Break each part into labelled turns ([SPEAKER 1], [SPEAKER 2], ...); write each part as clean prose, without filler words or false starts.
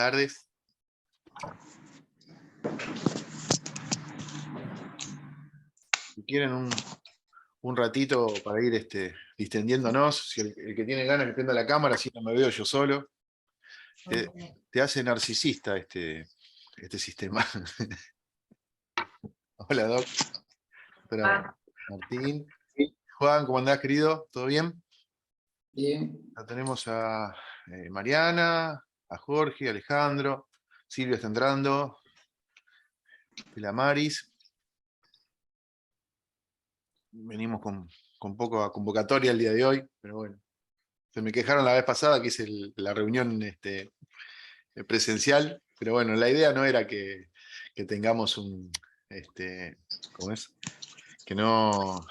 [SPEAKER 1] tardes. Si quieren un ratito para ir distendiéndonos, si el que tiene ganas que prenda la cámara, así no me veo yo solo. Te hace narcisista este sistema. Hola, Doc. Doctora Martín. Juan, ¿cómo andás, querido? ¿Todo bien?
[SPEAKER 2] Bien.
[SPEAKER 1] Ya tenemos a Mariana, a Jorge, a Alejandro. Silvia está entrando. La Maris. Venimos con poca convocatoria el día de hoy, pero bueno. Se me quejaron la vez pasada que hice la reunión presencial, pero bueno, la idea no era que tengamos ¿cómo es? Que no,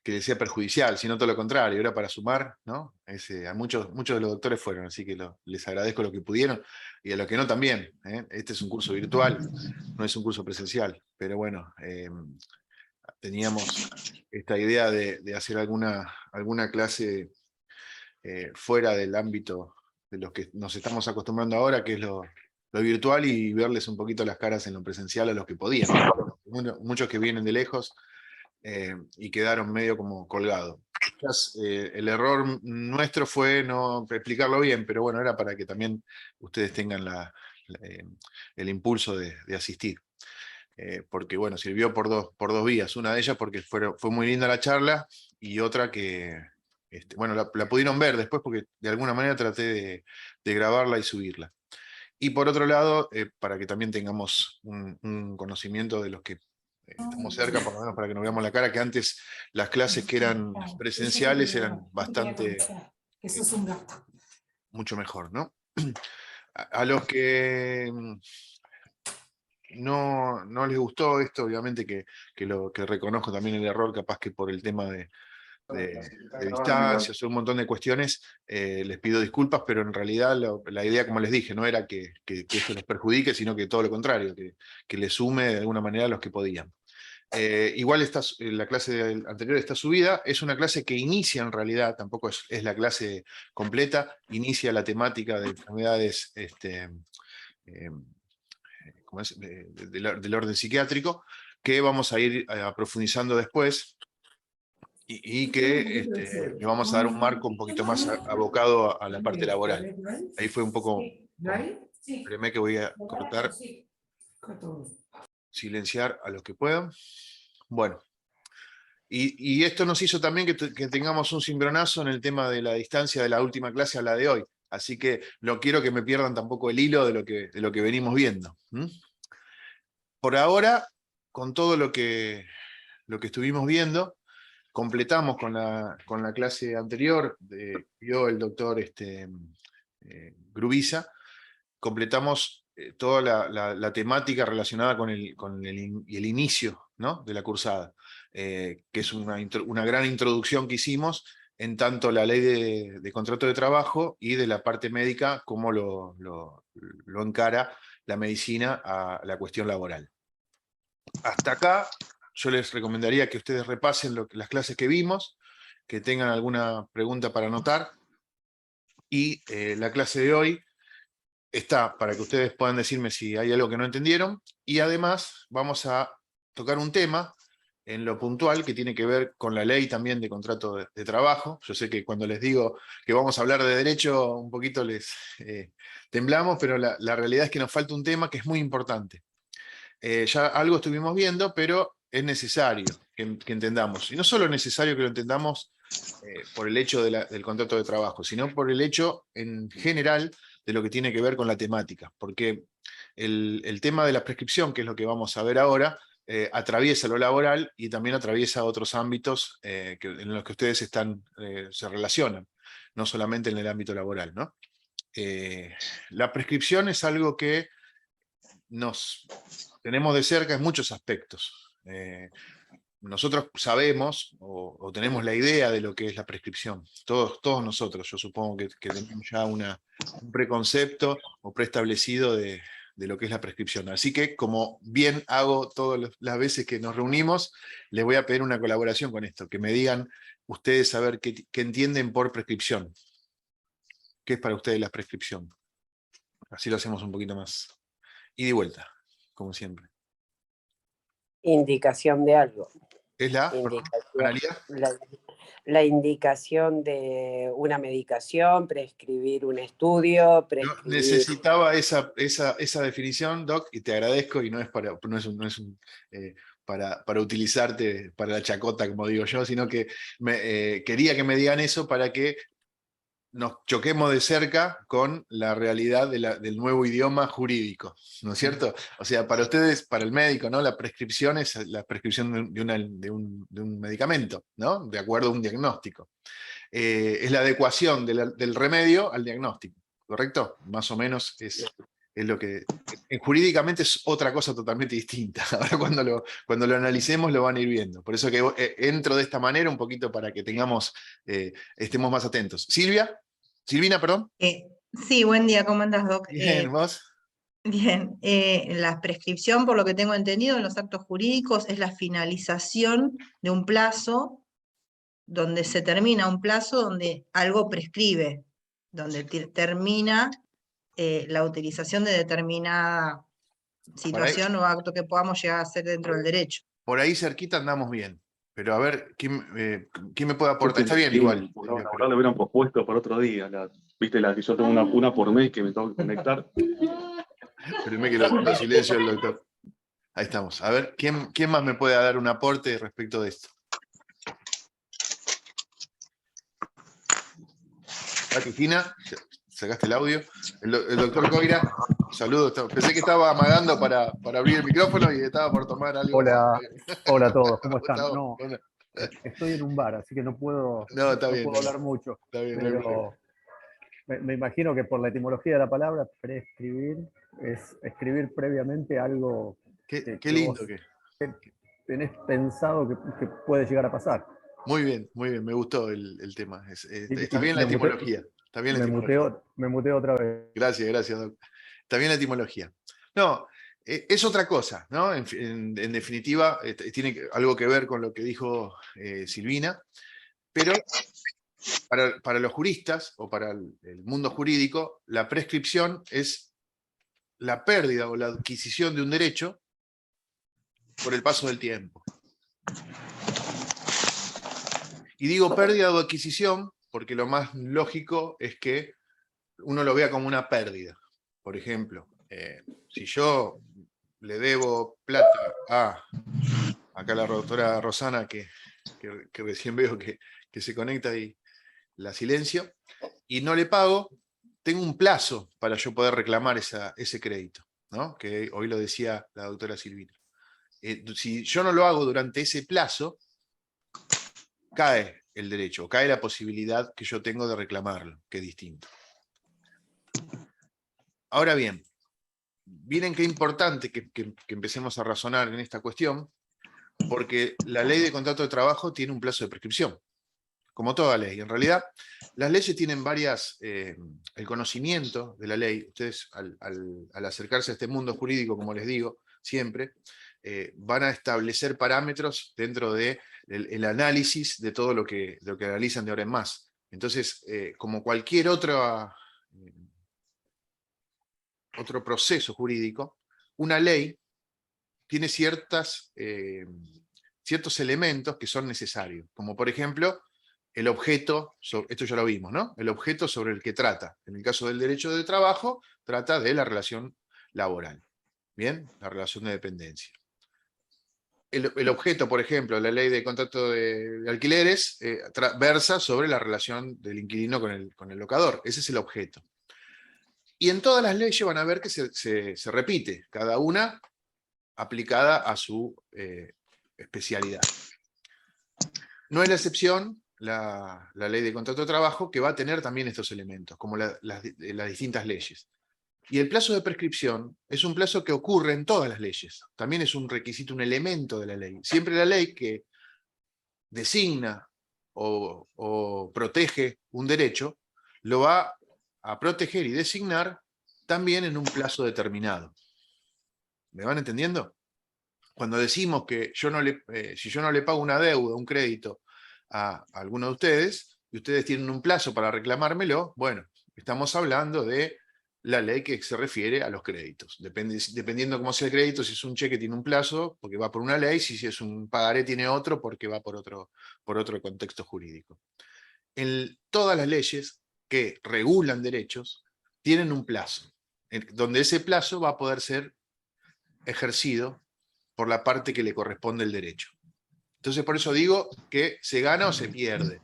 [SPEAKER 1] que sea perjudicial, sino todo lo contrario, era para sumar, ¿no? A muchos de los doctores fueron, así que les agradezco lo que pudieron, y a los que no también, ¿eh? Este es un curso virtual, no es un curso presencial, pero bueno, teníamos esta idea de hacer alguna clase fuera del ámbito de los que nos estamos acostumbrando ahora, que es lo virtual, y verles un poquito las caras en lo presencial a los que podían. Muchos que vienen de lejos y quedaron medio como colgados. Quizás el error nuestro fue no explicarlo bien, pero bueno, era para que también ustedes tengan el impulso de asistir. Porque bueno, sirvió por dos vías. Una de ellas porque fue muy linda la charla, y otra que, bueno, la pudieron ver después porque de alguna manera traté de grabarla y subirla. Y por otro lado, para que también tengamos un conocimiento de los que estamos cerca, por lo menos para que nos veamos la cara, que antes las clases que eran presenciales eran bastante, mucho mejor, ¿no? A los que no les gustó esto, obviamente que reconozco también el error, capaz que por el tema de distancias o un montón de cuestiones, les pido disculpas, pero en realidad la idea, como les dije, no era que esto les perjudique, sino que todo lo contrario, que les sume de alguna manera a los que podían. Igual la clase anterior está subida, es una clase que inicia en realidad, tampoco es la clase completa, inicia la temática de enfermedades ¿cómo es? Del orden psiquiátrico, que vamos a ir profundizando después, y que le vamos a dar un marco un poquito más abocado a la parte laboral. Ahí fue un poco... Espérenme que voy a cortar, silenciar a los que puedan. Bueno, y esto nos hizo también que tengamos un cimbronazo en el tema de la distancia de la última clase a la de hoy. Así que no quiero que me pierdan tampoco el hilo de lo que venimos viendo. Por ahora, con todo lo que estuvimos viendo, completamos con la clase anterior, vio el doctor Grubiza, completamos toda la temática relacionada con el inicio, ¿no?, de la cursada, que es una gran introducción que hicimos en tanto la ley de contrato de trabajo y de la parte médica, cómo lo encara la medicina a la cuestión laboral. Hasta acá yo les recomendaría que ustedes repasen las clases que vimos, que tengan alguna pregunta para anotar, y la clase de hoy está para que ustedes puedan decirme si hay algo que no entendieron, y además vamos a tocar un tema en lo puntual que tiene que ver con la ley también de contrato de trabajo. Yo sé que cuando les digo que vamos a hablar de derecho un poquito les temblamos, pero la realidad es que nos falta un tema que es muy importante. Ya algo estuvimos viendo, pero es necesario que entendamos. Y no solo es necesario que lo entendamos por el hecho del contrato de trabajo, sino por el hecho en general de lo que tiene que ver con la temática. Porque el tema de la prescripción, que es lo que vamos a ver ahora, atraviesa lo laboral y también atraviesa otros ámbitos en los que ustedes se relacionan, no solamente en el ámbito laboral, ¿no? La prescripción es algo que nos tenemos de cerca en muchos aspectos. Nosotros sabemos o tenemos la idea de lo que es la prescripción. Todos nosotros, yo supongo que tenemos ya un preconcepto o preestablecido de lo que es la prescripción. Así que, como bien hago todas las veces que nos reunimos, les voy a pedir una colaboración con esto, que me digan ustedes a ver qué entienden por prescripción. ¿Qué es para ustedes la prescripción? Así lo hacemos un poquito más. Ida y vuelta, como siempre.
[SPEAKER 2] Indicación de algo.
[SPEAKER 1] ¿Es la Analía?
[SPEAKER 2] La indicación de una medicación, prescribir un estudio, prescribir...
[SPEAKER 1] Yo necesitaba esa definición, Doc, y te agradezco, y no es para utilizarte para la chacota, como digo yo, sino que quería que me digan eso para que nos choquemos de cerca con la realidad del nuevo idioma jurídico, ¿no es cierto? O sea, para ustedes, para el médico, ¿no? La prescripción es la prescripción de un medicamento, ¿no? De acuerdo a un diagnóstico. Es la adecuación del remedio al diagnóstico, ¿correcto? Más o menos es lo que... jurídicamente es otra cosa totalmente distinta. Ahora cuando lo analicemos lo van a ir viendo. Por eso que entro de esta manera un poquito para que estemos más atentos. Silvina, perdón.
[SPEAKER 3] Sí, buen día, ¿cómo andás, Doc?
[SPEAKER 1] Bien, ¿vos?
[SPEAKER 3] Bien, la prescripción, por lo que tengo entendido en los actos jurídicos, es la finalización de un plazo, donde se termina un plazo donde algo prescribe, donde termina la utilización de determinada situación o acto que podamos llegar a hacer dentro del derecho.
[SPEAKER 1] Por ahí cerquita andamos bien. Pero a ver, ¿quién me puede aportar? Está bien igual.
[SPEAKER 4] Ahora lo hubieran propuesto para otro día. Viste, que yo tengo una por mes que me tengo que conectar.
[SPEAKER 1] Espérenme que lo silencio el doctor. Ahí estamos. A ver, ¿quién más me puede dar un aporte respecto de esto? Cristina, sacaste el audio. El doctor Coira, saludos. Pensé que estaba amagando para abrir el micrófono y estaba por tomar algo.
[SPEAKER 5] Hola a todos, ¿cómo están? No, estoy en un bar, así que no puedo hablar mucho.
[SPEAKER 1] Está bien,
[SPEAKER 5] pero me imagino que por la etimología de la palabra, prescribir es escribir previamente algo
[SPEAKER 1] qué lindo
[SPEAKER 5] que tenés pensado que puede llegar a pasar.
[SPEAKER 1] Muy bien, me gustó el tema. Está bien la etimología.
[SPEAKER 5] Me muteo otra vez.
[SPEAKER 1] Gracias, Doc. Está bien la etimología. No, es otra cosa, ¿no? En definitiva, tiene algo que ver con lo que dijo Silvina, pero para los juristas o para el mundo jurídico, la prescripción es la pérdida o la adquisición de un derecho por el paso del tiempo. Y digo pérdida o adquisición porque lo más lógico es que uno lo vea como una pérdida. Por ejemplo, si yo le debo plata acá la doctora Rosana, que recién veo que se conecta y la silencio, y no le pago, tengo un plazo para yo poder reclamar ese crédito, ¿no? Que hoy lo decía la doctora Silvina. Si yo no lo hago durante ese plazo, cae el derecho, cae la posibilidad que yo tengo de reclamarlo, que es distinto. Ahora bien, miren qué importante que empecemos a razonar en esta cuestión, porque la ley de contrato de trabajo tiene un plazo de prescripción, como toda ley. En realidad, las leyes tienen el conocimiento de la ley. Ustedes, al acercarse a este mundo jurídico, como les digo, siempre, van a establecer parámetros dentro del análisis de todo lo que realizan de ahora en más. Entonces, como cualquier otro proceso jurídico, una ley tiene ciertos elementos que son necesarios, como por ejemplo, el objeto, esto ya lo vimos, ¿no? El objeto sobre el que trata. En el caso del derecho de trabajo, trata de la relación laboral. ¿Bien? La relación de dependencia. El objeto, por ejemplo, de la ley de contrato de alquileres, versa sobre la relación del inquilino con el locador. Ese es el objeto. Y en todas las leyes van a ver que se repite, cada una aplicada a su especialidad. No es la excepción la ley de contrato de trabajo, que va a tener también estos elementos, como las distintas leyes. Y el plazo de prescripción es un plazo que ocurre en todas las leyes. También es un requisito, un elemento de la ley. Siempre la ley que designa o protege un derecho, lo va a proteger y designar también en un plazo determinado. ¿Me van entendiendo? Cuando decimos que si yo no le pago una deuda, un crédito a alguno de ustedes, y ustedes tienen un plazo para reclamármelo, bueno, estamos hablando de la ley que se refiere a los créditos. Dependiendo cómo sea el crédito, si es un cheque tiene un plazo, porque va por una ley, si es un pagaré tiene otro, porque va por otro contexto jurídico. Todas las leyes que regulan derechos tienen un plazo, donde ese plazo va a poder ser ejercido por la parte que le corresponde el derecho. Entonces, por eso digo que se gana o se pierde.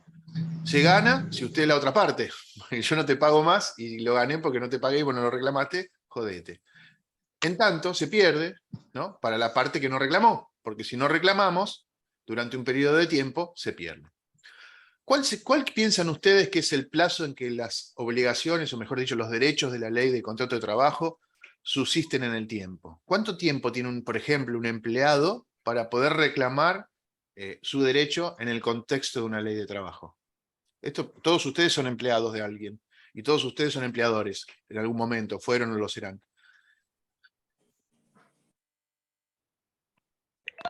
[SPEAKER 1] Se gana si usted es la otra parte. Yo no te pago más y lo gané porque no te pagué y vos no lo reclamaste, jodete. En tanto, se pierde, ¿no?, para la parte que no reclamó, porque si no reclamamos, durante un periodo de tiempo, se pierde. ¿Cuál piensan ustedes que es el plazo en que las obligaciones, o mejor dicho, los derechos de la ley de contrato de trabajo subsisten en el tiempo? ¿Cuánto tiempo tiene, por ejemplo, un empleado para poder reclamar su derecho en el contexto de una ley de trabajo? Todos ustedes son empleados de alguien, y todos ustedes son empleadores en algún momento, fueron o lo serán.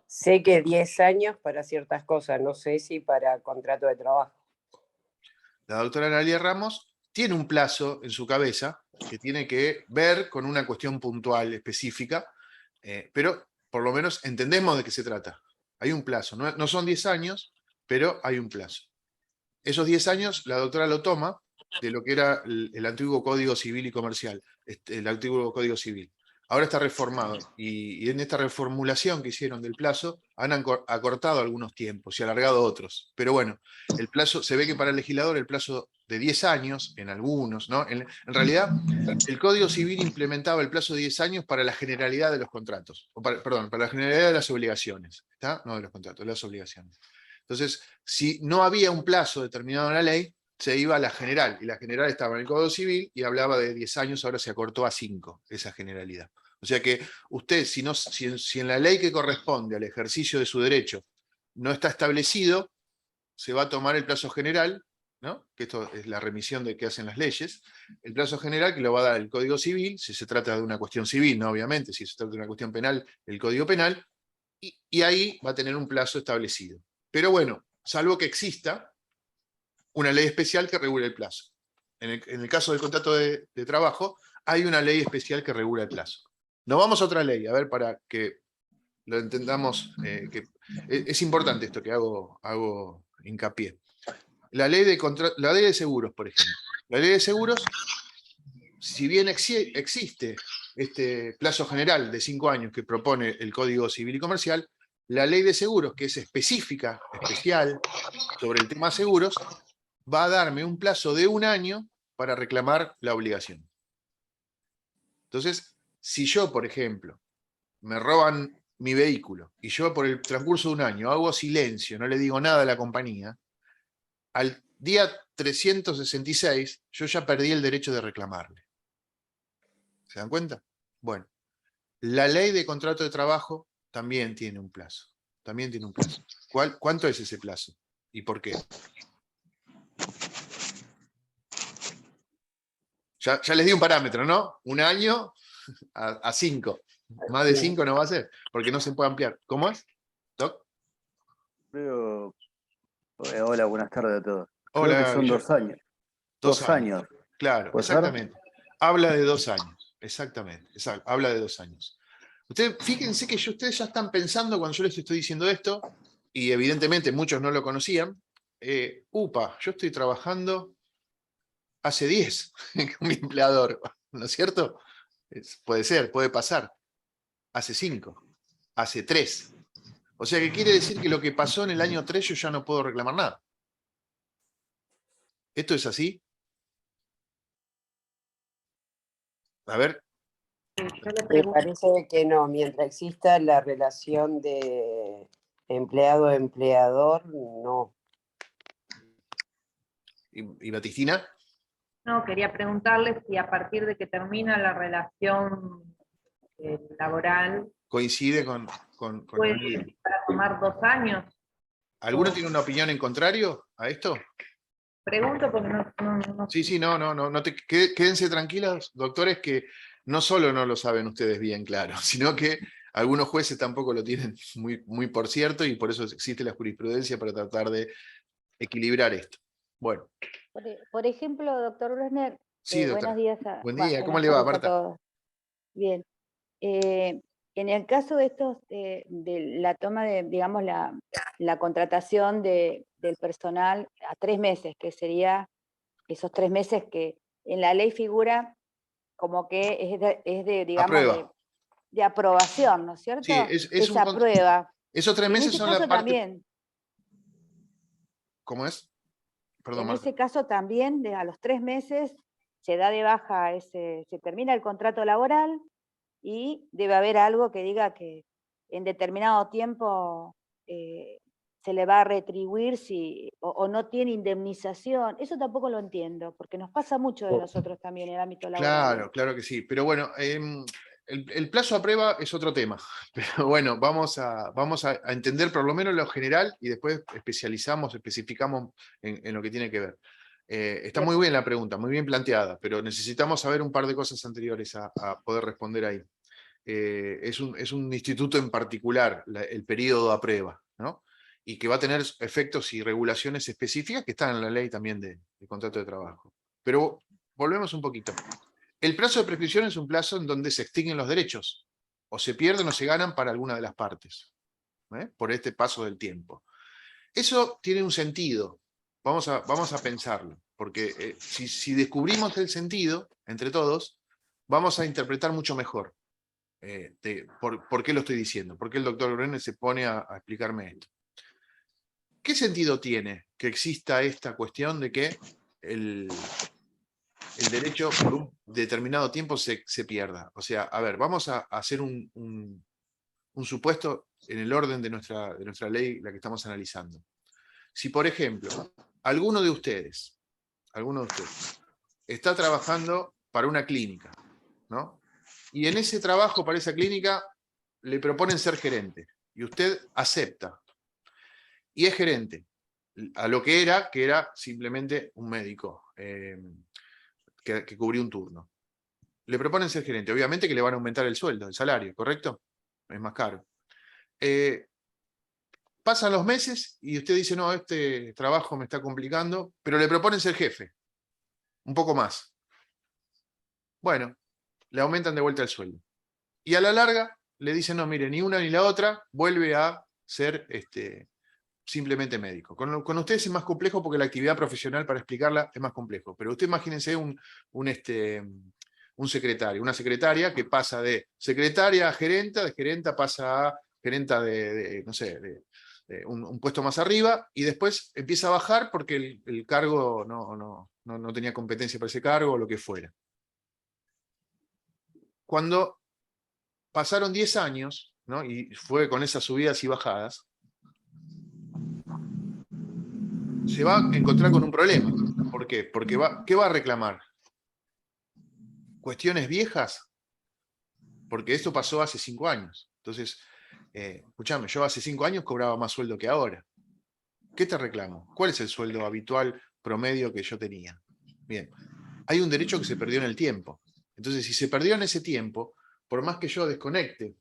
[SPEAKER 2] Sé que 10 años para ciertas cosas, no sé si para contrato de trabajo.
[SPEAKER 1] La doctora Analia Ramos tiene un plazo en su cabeza que tiene que ver con una cuestión puntual, específica, pero por lo menos entendemos de qué se trata. Hay un plazo, no son 10 años, pero hay un plazo. Esos 10 años la doctora lo toma de lo que era el antiguo Código Civil y Comercial, el antiguo Código Civil. Ahora está reformado, y en esta reformulación que hicieron del plazo han acortado algunos tiempos y alargado otros. Pero bueno, el plazo, se ve que para el legislador el plazo de 10 años, en algunos, ¿no? En realidad, el Código Civil implementaba el plazo de 10 años para la generalidad de los contratos, perdón, para la generalidad de las obligaciones, ¿está? No de los contratos, de las obligaciones. Entonces, si no había un plazo determinado en la ley, se iba a la general, y la general estaba en el Código Civil y hablaba de 10 años, ahora se acortó a 5 esa generalidad. O sea que usted, si en la ley que corresponde al ejercicio de su derecho no está establecido, se va a tomar el plazo general, ¿no?, que esto es la remisión de que hacen las leyes, el plazo general que lo va a dar el Código Civil, si se trata de una cuestión civil, ¿no?, obviamente, si se trata de una cuestión penal, el Código Penal, y ahí va a tener un plazo establecido. Pero bueno, salvo que exista una ley especial que regule el plazo. En el caso del contrato de trabajo, hay una ley especial que regula el plazo. Nos vamos a otra ley, a ver, para que lo entendamos, que es importante esto que hago hincapié. La ley de seguros, por ejemplo. La ley de seguros, si bien existe este plazo general de 5 años que propone el Código Civil y Comercial, la ley de seguros, que es específica, especial, sobre el tema seguros, va a darme un plazo de 1 año para reclamar la obligación. Entonces, si yo, por ejemplo, me roban mi vehículo y yo por el transcurso de 1 año hago silencio, no le digo nada a la compañía, al día 366 yo ya perdí el derecho de reclamarle. ¿Se dan cuenta? Bueno, la ley de contrato de trabajo también tiene un plazo. También tiene un plazo. ¿Cuánto es ese plazo? ¿Y por qué? Ya les di un parámetro, ¿no? 1 año a 5. Más de 5 no va a ser, porque no se puede ampliar. ¿Cómo es, Doc?
[SPEAKER 6] Creo... Hola, buenas tardes a todos. Creo
[SPEAKER 1] Hola,
[SPEAKER 6] que son
[SPEAKER 1] Guillermo.
[SPEAKER 6] 2 años.
[SPEAKER 1] 2 años. Claro,
[SPEAKER 6] ¿Puede ser?
[SPEAKER 1] exactamente. Habla de 2 años. Exactamente. Habla de 2 años. Ustedes, fíjense que ustedes ya están pensando cuando yo les estoy diciendo esto, y evidentemente muchos no lo conocían, yo estoy trabajando hace 10 con mi empleador, ¿no es cierto? Puede ser, puede pasar. Hace 5, hace 3. O sea que quiere decir que lo que pasó en el año 3 yo ya no puedo reclamar nada. ¿Esto es así? A ver.
[SPEAKER 2] Me parece que no, mientras exista la relación de empleado-empleador, no.
[SPEAKER 1] ¿Y Batistina?
[SPEAKER 7] No, quería preguntarle si a partir de que termina la relación laboral,
[SPEAKER 1] Coincide con
[SPEAKER 7] puede
[SPEAKER 1] la ley.
[SPEAKER 7] empezar a tomar 2 años.
[SPEAKER 1] ¿Alguno tiene una opinión en contrario a esto?
[SPEAKER 7] Pregunto porque no
[SPEAKER 1] Sí, no quédense tranquilos, doctores, que no solo no lo saben ustedes bien claro, sino que algunos jueces tampoco lo tienen muy por cierto, y por eso existe la jurisprudencia para tratar de equilibrar esto. Bueno.
[SPEAKER 8] Por ejemplo, doctor Brosner,
[SPEAKER 1] Sí, doctora.
[SPEAKER 8] Buenos días.
[SPEAKER 1] Buen
[SPEAKER 8] Bueno,
[SPEAKER 1] día, ¿cómo
[SPEAKER 8] buenas
[SPEAKER 1] le va,
[SPEAKER 8] tardes a
[SPEAKER 1] Marta?
[SPEAKER 8] todos. Bien. En el caso de estos, de la toma de, digamos, la contratación del personal a 3 meses, que sería esos 3 meses que en la ley figura como que es de, digamos,
[SPEAKER 1] Aprueba.
[SPEAKER 8] de aprobación, ¿no es cierto?
[SPEAKER 1] Sí, es un
[SPEAKER 8] Esa prueba.
[SPEAKER 1] esos 3
[SPEAKER 8] En
[SPEAKER 1] meses
[SPEAKER 8] ese
[SPEAKER 1] son la
[SPEAKER 8] caso
[SPEAKER 1] parte.
[SPEAKER 8] también,
[SPEAKER 1] ¿Cómo es? Perdón,
[SPEAKER 8] en
[SPEAKER 1] Marta.
[SPEAKER 8] ese caso también, a los 3 meses se da de baja se termina el contrato laboral y debe haber algo que diga que en determinado tiempo se le va a retribuir o no tiene indemnización. Eso tampoco lo entiendo, porque nos pasa mucho de nosotros también en el ámbito laboral.
[SPEAKER 1] Claro, claro que sí. Pero bueno, el plazo a prueba es otro tema. Pero bueno, vamos a entender por lo menos lo general y después especificamos en lo que tiene que ver. Está muy bien la pregunta, muy bien planteada, pero necesitamos saber un par de cosas anteriores a poder responder ahí. Es un instituto en particular, el periodo a prueba, ¿no? Y que va a tener efectos y regulaciones específicas que están en la ley también de contrato de trabajo. Pero volvemos un poquito. El plazo de prescripción es un plazo en donde se extinguen los derechos, o se pierden o se ganan para alguna de las partes, por este paso del tiempo. Eso tiene un sentido, vamos a pensarlo, porque si descubrimos el sentido, entre todos, vamos a interpretar mucho mejor por qué lo estoy diciendo, por qué el doctor Brenner se pone a explicarme esto. ¿Qué sentido tiene que exista esta cuestión de que el derecho por un determinado tiempo se pierda? O sea, a ver, vamos a hacer un supuesto en el orden de nuestra ley, la que estamos analizando. Si, por ejemplo, alguno de ustedes está trabajando para una clínica, ¿no? Y en ese trabajo para esa clínica le proponen ser gerente, y usted acepta, y es gerente, a lo que era simplemente un médico que cubría un turno. Le proponen ser gerente, obviamente que le van a aumentar el sueldo, el salario, ¿correcto? Es más caro. Pasan los meses y usted dice, no, este trabajo me está complicando, pero le proponen ser jefe, un poco más. Bueno, le aumentan de vuelta el sueldo. Y a la larga le dicen, no, mire, ni una ni la otra vuelve a ser simplemente médico. Con ustedes es más complejo porque la actividad profesional, para explicarla, es más complejo. Pero usted imagínense un secretario, una secretaria que pasa de secretaria a gerenta, de gerenta pasa a gerenta no sé, de un puesto más arriba, y después empieza a bajar porque el cargo no tenía competencia para ese cargo o lo que fuera. Cuando pasaron 10 años, ¿no? Y fue con esas subidas y bajadas, se va a encontrar con un problema. ¿Por qué? Porque ¿qué va a reclamar? ¿Cuestiones viejas? Porque esto pasó hace 5 años. Entonces, escúchame, yo hace 5 años cobraba más sueldo que ahora. ¿Qué te reclamo? ¿Cuál es el sueldo habitual promedio que yo tenía? Bien, hay un derecho que se perdió en el tiempo. Entonces, si se perdió en ese tiempo, por más que yo desconecte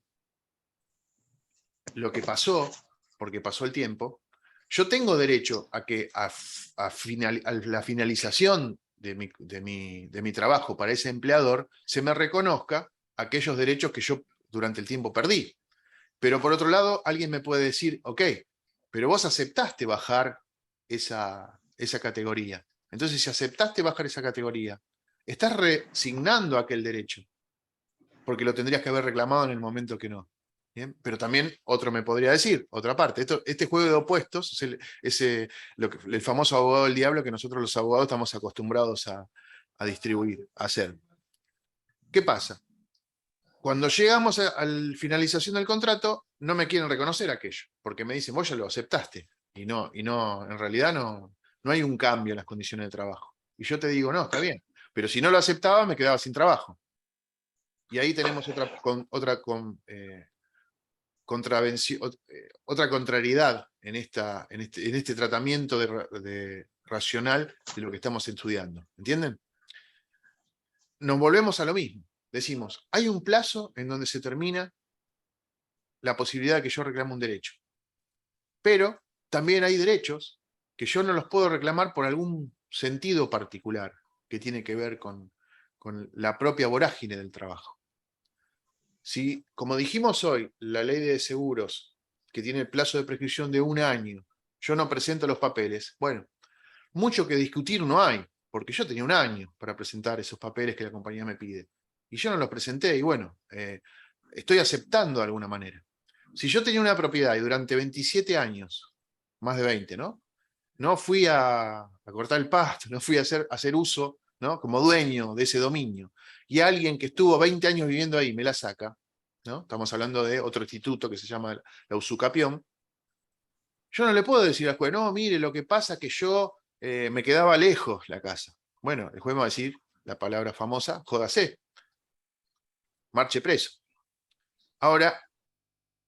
[SPEAKER 1] lo que pasó, porque pasó el tiempo, yo tengo derecho a que a la finalización de mi trabajo para ese empleador se me reconozca aquellos derechos que yo durante el tiempo perdí. Pero por otro lado, alguien me puede decir, ok, pero vos aceptaste bajar esa categoría. Entonces, si aceptaste bajar esa categoría, estás resignando aquel derecho, porque lo tendrías que haber reclamado en el momento que no. ¿Bien? Pero también otro me podría decir, otra parte, este juego de opuestos es el famoso abogado del diablo que nosotros los abogados estamos acostumbrados a distribuir, a hacer. ¿Qué pasa? Cuando llegamos a la finalización del contrato, no me quieren reconocer aquello, porque me dicen, vos ya lo aceptaste, y no, en realidad no hay un cambio en las condiciones de trabajo. Y yo te digo, no, está bien, pero si no lo aceptaba, me quedaba sin trabajo. Y ahí tenemos otra contrariedad en este tratamiento racional de lo que estamos estudiando. ¿Entienden? Nos volvemos a lo mismo. Decimos, hay un plazo en donde se termina la posibilidad de que yo reclame un derecho. Pero también hay derechos que yo no los puedo reclamar por algún sentido particular que tiene que ver con con la propia vorágine del trabajo. Si, como dijimos hoy, la ley de seguros, que tiene el plazo de prescripción de 1 año, yo no presento los papeles, bueno, mucho que discutir no hay, porque yo tenía 1 año para presentar esos papeles que la compañía me pide. Y yo no los presenté, y bueno, estoy aceptando de alguna manera. Si yo tenía una propiedad y durante 27 años, más de 20, ¿no? No fui a cortar el pasto, no fui a hacer uso, ¿no? Como dueño de ese dominio, y alguien que estuvo 20 años viviendo ahí me la saca, ¿no? Estamos hablando de otro instituto que se llama la usucapión. Yo no le puedo decir al juez, no, mire, lo que pasa es que yo me quedaba lejos la casa. Bueno, el juez me va a decir la palabra famosa, jódase, marche preso. Ahora,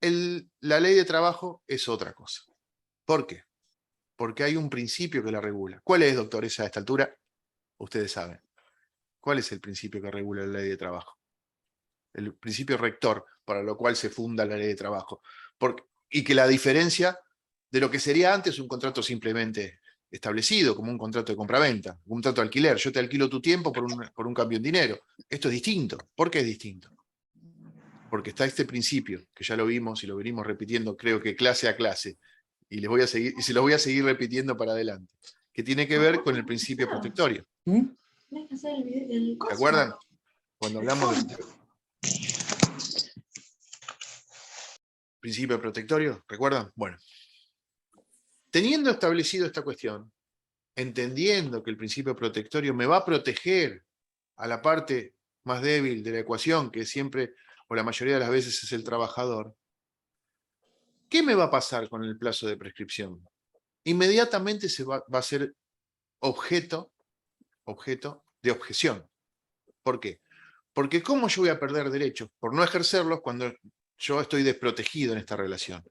[SPEAKER 1] la ley de trabajo es otra cosa. ¿Por qué? Porque hay un principio que la regula. ¿Cuál es, doctores, a esta altura? Ustedes saben. ¿Cuál es el principio que regula la ley de trabajo? El principio rector para lo cual se funda la ley de trabajo. Y que la diferencia de lo que sería antes un contrato simplemente establecido, como un contrato de compraventa, un contrato de alquiler. Yo te alquilo tu tiempo por un cambio en dinero. Esto es distinto. ¿Por qué es distinto? Porque está este principio, que ya lo vimos y lo venimos repitiendo, creo que clase a clase, y se los voy a seguir repitiendo para adelante, que tiene que ver con el principio protectorio. ¿Se acuerdan? Cuando hablamos del principio protectorio, ¿recuerdan? Bueno, teniendo establecido esta cuestión, entendiendo que el principio protectorio me va a proteger a la parte más débil de la ecuación, que siempre, o la mayoría de las veces, es el trabajador, ¿qué me va a pasar con el plazo de prescripción? Inmediatamente se va a ser objeto de objeción. ¿Por qué? Porque ¿cómo yo voy a perder derechos por no ejercerlos cuando yo estoy desprotegido en esta relación?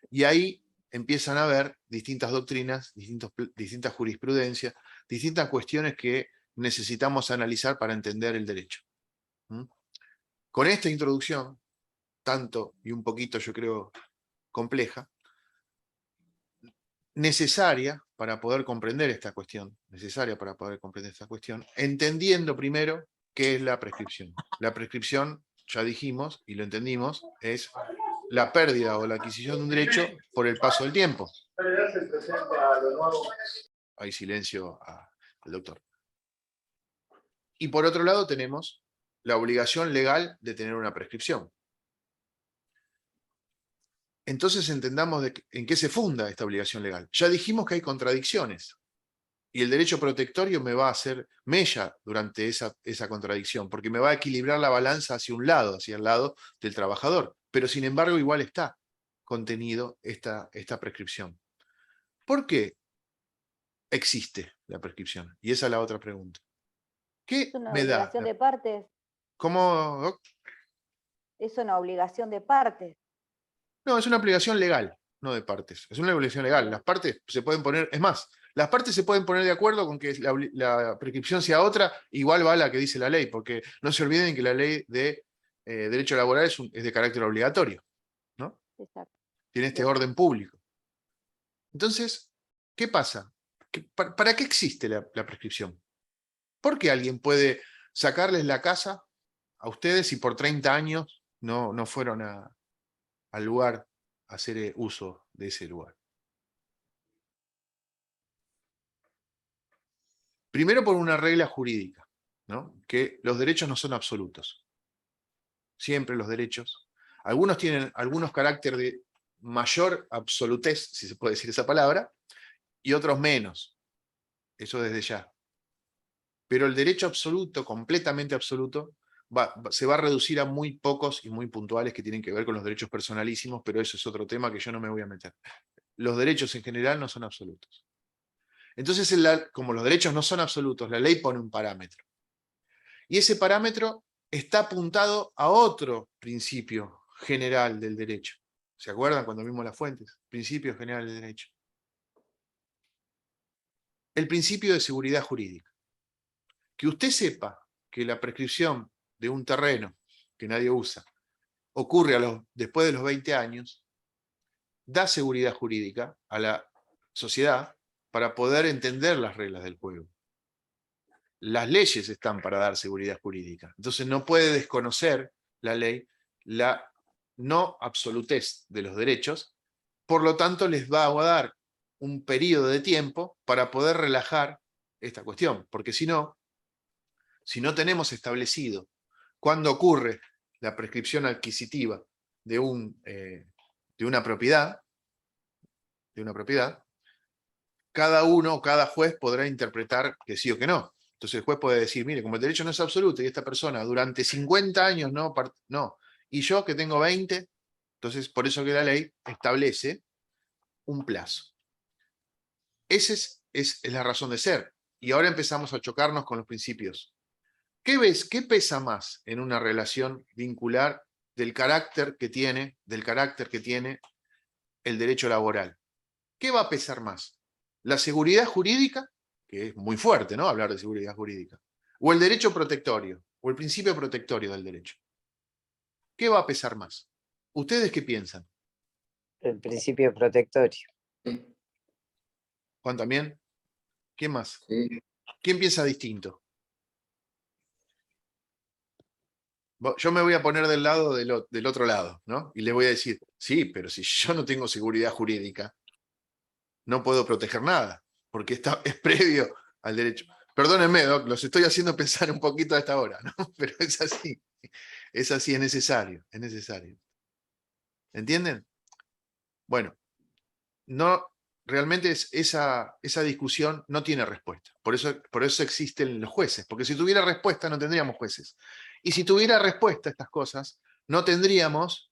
[SPEAKER 1] Y ahí empiezan a haber distintas doctrinas, distintas jurisprudencias, distintas cuestiones que necesitamos analizar para entender el derecho. Con esta introducción, tanto y un poquito, yo creo, compleja, necesaria para poder comprender esta cuestión, entendiendo primero qué es la prescripción. La prescripción, ya dijimos y lo entendimos, es la pérdida o la adquisición de un derecho por el paso del tiempo. Hay silencio al doctor. Y por otro lado tenemos la obligación legal de tener una prescripción. Entonces entendamos en qué se funda esta obligación legal. Ya dijimos que hay contradicciones, y el derecho protectorio me va a hacer mella durante esa contradicción, porque me va a equilibrar la balanza hacia un lado, hacia el lado del trabajador, pero sin embargo igual está contenido esta prescripción. ¿Por qué existe la prescripción? Y esa es la otra pregunta. ¿Qué
[SPEAKER 8] ¿Es una
[SPEAKER 1] me da?
[SPEAKER 8] obligación de partes?
[SPEAKER 1] ¿Cómo, Doc?
[SPEAKER 8] Es una obligación de partes.
[SPEAKER 1] No, es una obligación legal, no de partes. Es una obligación legal. Las partes se pueden poner, es más, las partes se pueden poner de acuerdo con que la prescripción sea otra, igual va a la que dice la ley, porque no se olviden que la ley de derecho laboral es de carácter obligatorio, ¿no?
[SPEAKER 8] Exacto.
[SPEAKER 1] Tiene este orden público. Entonces, ¿qué pasa? ¿Para qué existe la prescripción? ¿Por qué alguien puede sacarles la casa a ustedes y por 30 años no fueron al lugar a hacer uso de ese lugar? Primero por una regla jurídica, ¿no? Que los derechos no son absolutos. Siempre los derechos. Algunos tienen carácter de mayor absolutez, si se puede decir esa palabra, y otros menos. Eso desde ya. Pero el derecho absoluto, completamente absoluto, se va a reducir a muy pocos y muy puntuales que tienen que ver con los derechos personalísimos, pero eso es otro tema que yo no me voy a meter. Los derechos en general no son absolutos. Entonces, como los derechos no son absolutos, la ley pone un parámetro. Y ese parámetro está apuntado a otro principio general del derecho. ¿Se acuerdan cuando vimos las fuentes? Principio general del derecho. El principio de seguridad jurídica. Que usted sepa que la prescripción de un terreno que nadie usa ocurre después de los 20 años, da seguridad jurídica a la sociedad para poder entender las reglas del juego. las leyes están para dar seguridad jurídica. Entonces no puede desconocer la ley la no absolutez de los derechos, por lo tanto les va a dar un periodo de tiempo para poder relajar esta cuestión, porque si no tenemos establecido cuándo ocurre la prescripción adquisitiva de una propiedad, cada juez podrá interpretar que sí o que no. Entonces el juez puede decir, mire, como el derecho no es absoluto y esta persona durante 50 años no, y yo que tengo 20, entonces por eso que la ley establece un plazo. Esa es la razón de ser. Y ahora empezamos a chocarnos con los principios. ¿Qué ves? ¿Qué pesa más en una relación vincular del carácter que tiene el derecho laboral? ¿Qué va a pesar más? ¿La seguridad jurídica? Que es muy fuerte, ¿no? Hablar de seguridad jurídica. ¿O el derecho protectorio? ¿O el principio protectorio del derecho? ¿Qué va a pesar más? ¿Ustedes qué piensan?
[SPEAKER 2] El principio protectorio.
[SPEAKER 1] ¿Juan también? ¿Quién más?
[SPEAKER 9] Sí.
[SPEAKER 1] ¿Quién piensa distinto? Yo me voy a poner del lado del otro lado, ¿no? Y les voy a decir, sí, pero si yo no tengo seguridad jurídica, no puedo proteger nada, porque es previo al derecho. Perdónenme, Doc, los estoy haciendo pensar un poquito a esta hora, ¿no? Pero es así, es necesario, es necesario. ¿Entienden? Bueno, realmente esa discusión no tiene respuesta. Por eso existen los jueces, porque si tuviera respuesta no tendríamos jueces. Y si tuviera respuesta a estas cosas, no tendríamos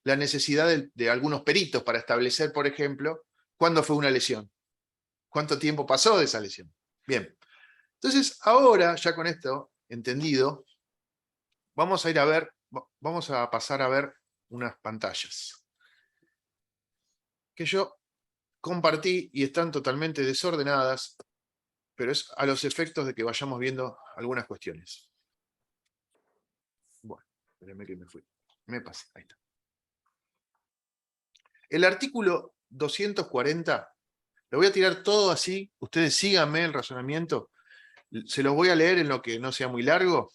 [SPEAKER 1] la necesidad de algunos peritos para establecer, por ejemplo, cuándo fue una lesión, cuánto tiempo pasó de esa lesión. Bien, entonces ahora, ya con esto entendido, vamos a pasar a ver unas pantallas que yo compartí y están totalmente desordenadas, pero es a los efectos de que vayamos viendo algunas cuestiones. Bueno, espérenme que me fui. Me pasé, ahí está. El artículo 240, lo voy a tirar todo así, ustedes síganme el razonamiento, se los voy a leer en lo que no sea muy largo,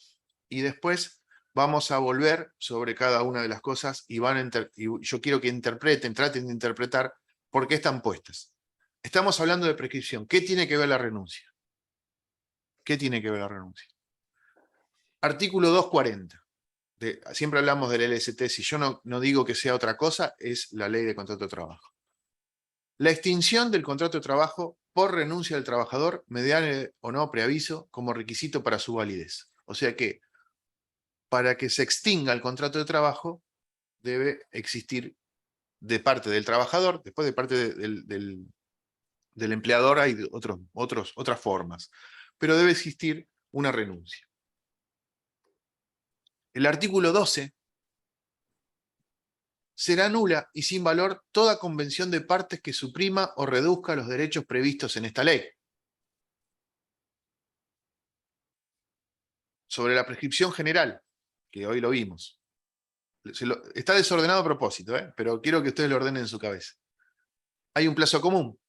[SPEAKER 1] y después vamos a volver sobre cada una de las cosas y yo quiero que traten de interpretar por qué están puestas. Estamos hablando de prescripción. ¿Qué tiene que ver la renuncia? ¿Qué tiene que ver la renuncia? Artículo 240. Siempre hablamos del LST, si yo no digo que sea otra cosa, es la ley de contrato de trabajo. La extinción del contrato de trabajo por renuncia del trabajador mediante o no preaviso como requisito para su validez. O sea que, para que se extinga el contrato de trabajo, debe existir de parte del trabajador, después de parte del empleador hay otras formas, pero debe existir una renuncia. El artículo 12 será nula y sin valor toda convención de partes que suprima o reduzca los derechos previstos en esta ley. Sobre la prescripción general, que hoy lo vimos. Está desordenado a propósito, pero quiero que ustedes lo ordenen en su cabeza. Hay un plazo común.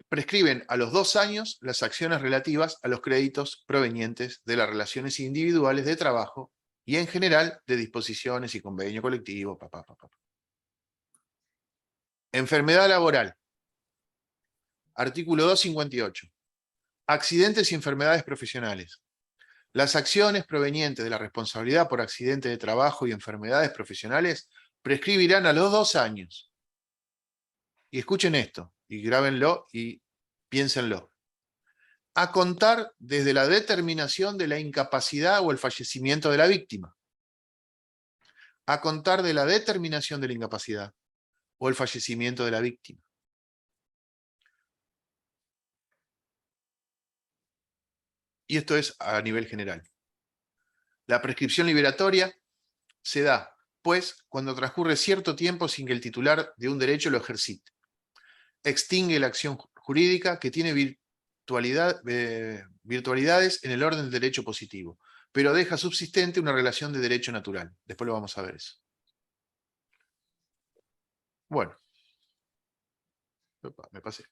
[SPEAKER 1] Prescriben a los 2 años las acciones relativas a los créditos provenientes de las relaciones individuales de trabajo y en general de disposiciones y convenio colectivo. Enfermedad laboral. Artículo 258. Accidentes y enfermedades profesionales. Las acciones provenientes de la responsabilidad por accidente de trabajo y enfermedades profesionales prescribirán a los 2 años. Y escuchen esto, y grábenlo y piénsenlo. A contar desde la determinación de la incapacidad o el fallecimiento de la víctima. A contar de la determinación de la incapacidad o el fallecimiento de la víctima. Y esto es a nivel general. La prescripción liberatoria se da, pues, cuando transcurre cierto tiempo sin que el titular de un derecho lo ejercite. Extingue la acción jurídica que tiene virtualidades en el orden del derecho positivo, pero deja subsistente una relación de derecho natural. Después lo vamos a ver eso. Bueno, Epa, me pasé.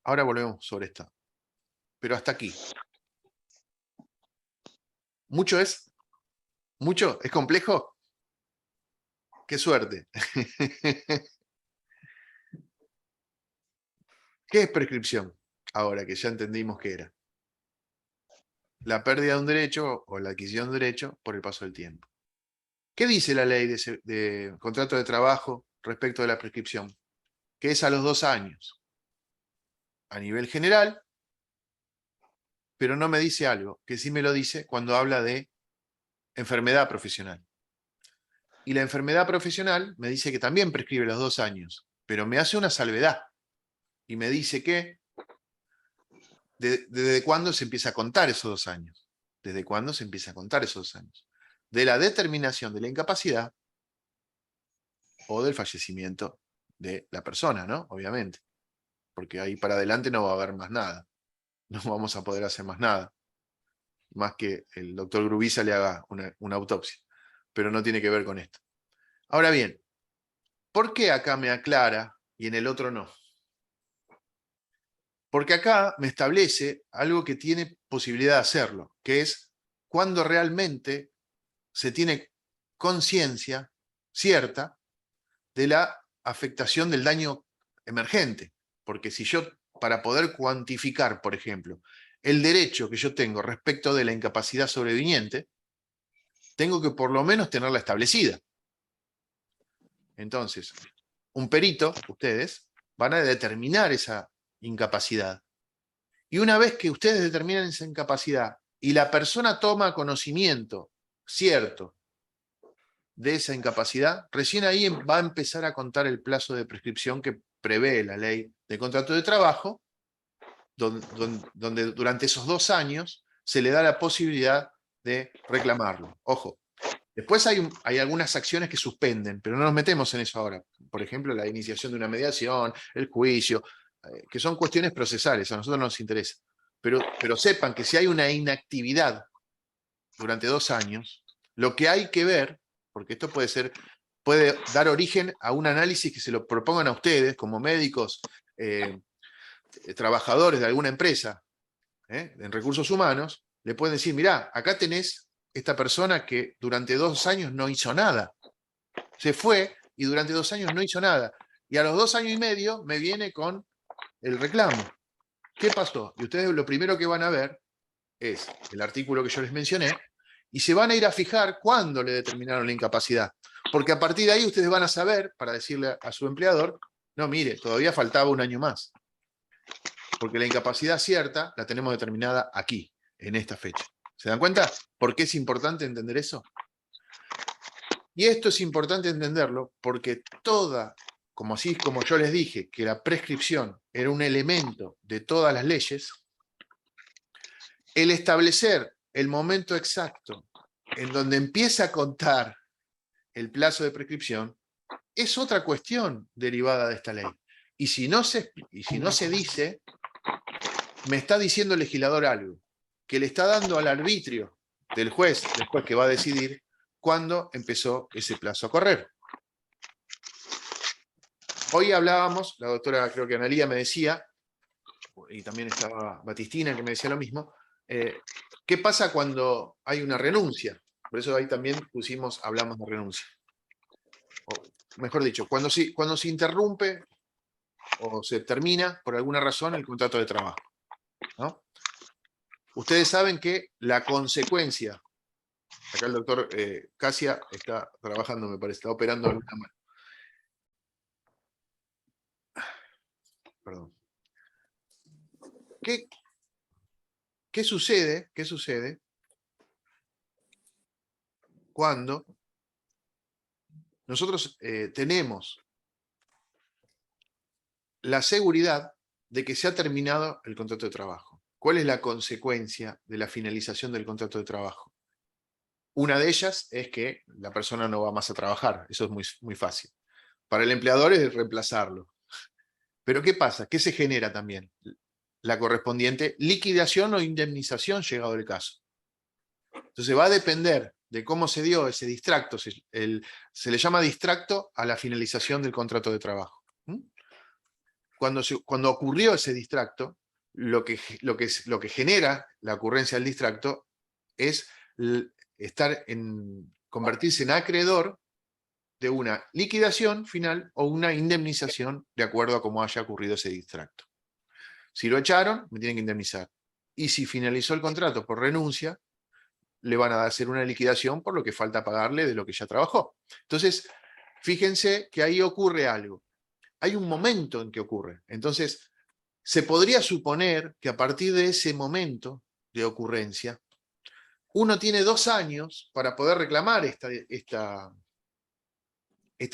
[SPEAKER 1] Ahora volvemos sobre esta. Pero hasta aquí. ¿Mucho es? ¿Mucho? ¿Es complejo? ¡Qué suerte! ¿Qué es prescripción? Ahora que ya entendimos qué era. La pérdida de un derecho o la adquisición de un derecho por el paso del tiempo. ¿Qué dice la ley de contrato de trabajo respecto de la prescripción? Que es a los 2 años. A nivel general, pero no me dice algo, que sí me lo dice cuando habla de enfermedad profesional. Y la enfermedad profesional me dice que también prescribe los 2 años, pero me hace una salvedad. Y me dice que ¿desde cuándo se empieza a contar esos 2 años? ¿Desde cuándo se empieza a contar esos 2 años? De la determinación de la incapacidad o del fallecimiento de la persona, ¿no? Obviamente. Porque ahí para adelante no va a haber más nada. No vamos a poder hacer más nada. Más que el doctor Grubiza le haga una autopsia. Pero no tiene que ver con esto. Ahora bien, ¿por qué acá me aclara y en el otro no? Porque acá me establece algo que tiene posibilidad de hacerlo, que es cuando realmente se tiene conciencia cierta de la afectación del daño emergente. Porque si yo, para poder cuantificar, por ejemplo, el derecho que yo tengo respecto de la incapacidad sobreviniente, tengo que por lo menos tenerla establecida. Entonces, un perito, ustedes, van a determinar esa incapacidad. Y una vez que ustedes determinan esa incapacidad y la persona toma conocimiento cierto de esa incapacidad, recién ahí va a empezar a contar el plazo de prescripción que prevé la ley de contrato de trabajo, donde durante esos 2 años se le da la posibilidad de reclamarlo. Ojo, después hay algunas acciones que suspenden, pero no nos metemos en eso ahora. Por ejemplo, la iniciación de una mediación, el juicio, que son cuestiones procesales, a nosotros no nos interesa. Pero sepan que si hay una inactividad durante 2 años, lo que hay que ver, porque esto puede dar origen a un análisis que se lo propongan a ustedes como médicos, trabajadores de alguna empresa, en recursos humanos, le pueden decir, mirá, acá tenés esta persona que durante 2 años no hizo nada. Se fue y durante 2 años no hizo nada. Y a los 2 años y medio me viene con el reclamo. ¿Qué pasó? Y ustedes lo primero que van a ver es el artículo que yo les mencioné, y se van a ir a fijar cuándo le determinaron la incapacidad. Porque a partir de ahí ustedes van a saber, para decirle a su empleador, no, mire, todavía faltaba 1 año más. Porque la incapacidad cierta la tenemos determinada aquí, en esta fecha. ¿Se dan cuenta por qué es importante entender eso? Y esto es importante entenderlo porque como yo les dije, que la prescripción era un elemento de todas las leyes, el establecer el momento exacto en donde empieza a contar el plazo de prescripción es otra cuestión derivada de esta ley. Y si no se dice, me está diciendo el legislador algo, que le está dando al arbitrio del juez, después que va a decidir cuándo empezó ese plazo a correr. Hoy hablábamos, la doctora, creo que Analía me decía, y también estaba Batistina que me decía lo mismo, ¿qué pasa cuando hay una renuncia? Por eso ahí también hablamos de renuncia. O, mejor dicho, cuando se interrumpe o se termina por alguna razón el contrato de trabajo, ¿no? Ustedes saben que la consecuencia, acá el doctor Casia está trabajando, me parece, está operando alguna mano. Perdón. ¿Qué sucede cuando nosotros tenemos la seguridad de que se ha terminado el contrato de trabajo? ¿Cuál es la consecuencia de la finalización del contrato de trabajo? Una de ellas es que la persona no va más a trabajar. Eso es muy, muy fácil. Para el empleador es reemplazarlo. Pero ¿qué pasa? ¿Qué se genera también? La correspondiente liquidación o indemnización llegado el caso. Entonces va a depender de cómo se dio ese distracto. Se le llama distracto a la finalización del contrato de trabajo. cuando ocurrió ese distracto, lo que genera la ocurrencia del distracto es convertirse en acreedor de una liquidación final o una indemnización de acuerdo a cómo haya ocurrido ese distracto. Si lo echaron, me tienen que indemnizar. Y si finalizó el contrato por renuncia, le van a hacer una liquidación por lo que falta pagarle de lo que ya trabajó. Entonces, fíjense que ahí ocurre algo. Hay un momento en que ocurre. Entonces, se podría suponer que a partir de ese momento de ocurrencia, uno tiene 2 años para poder reclamar esta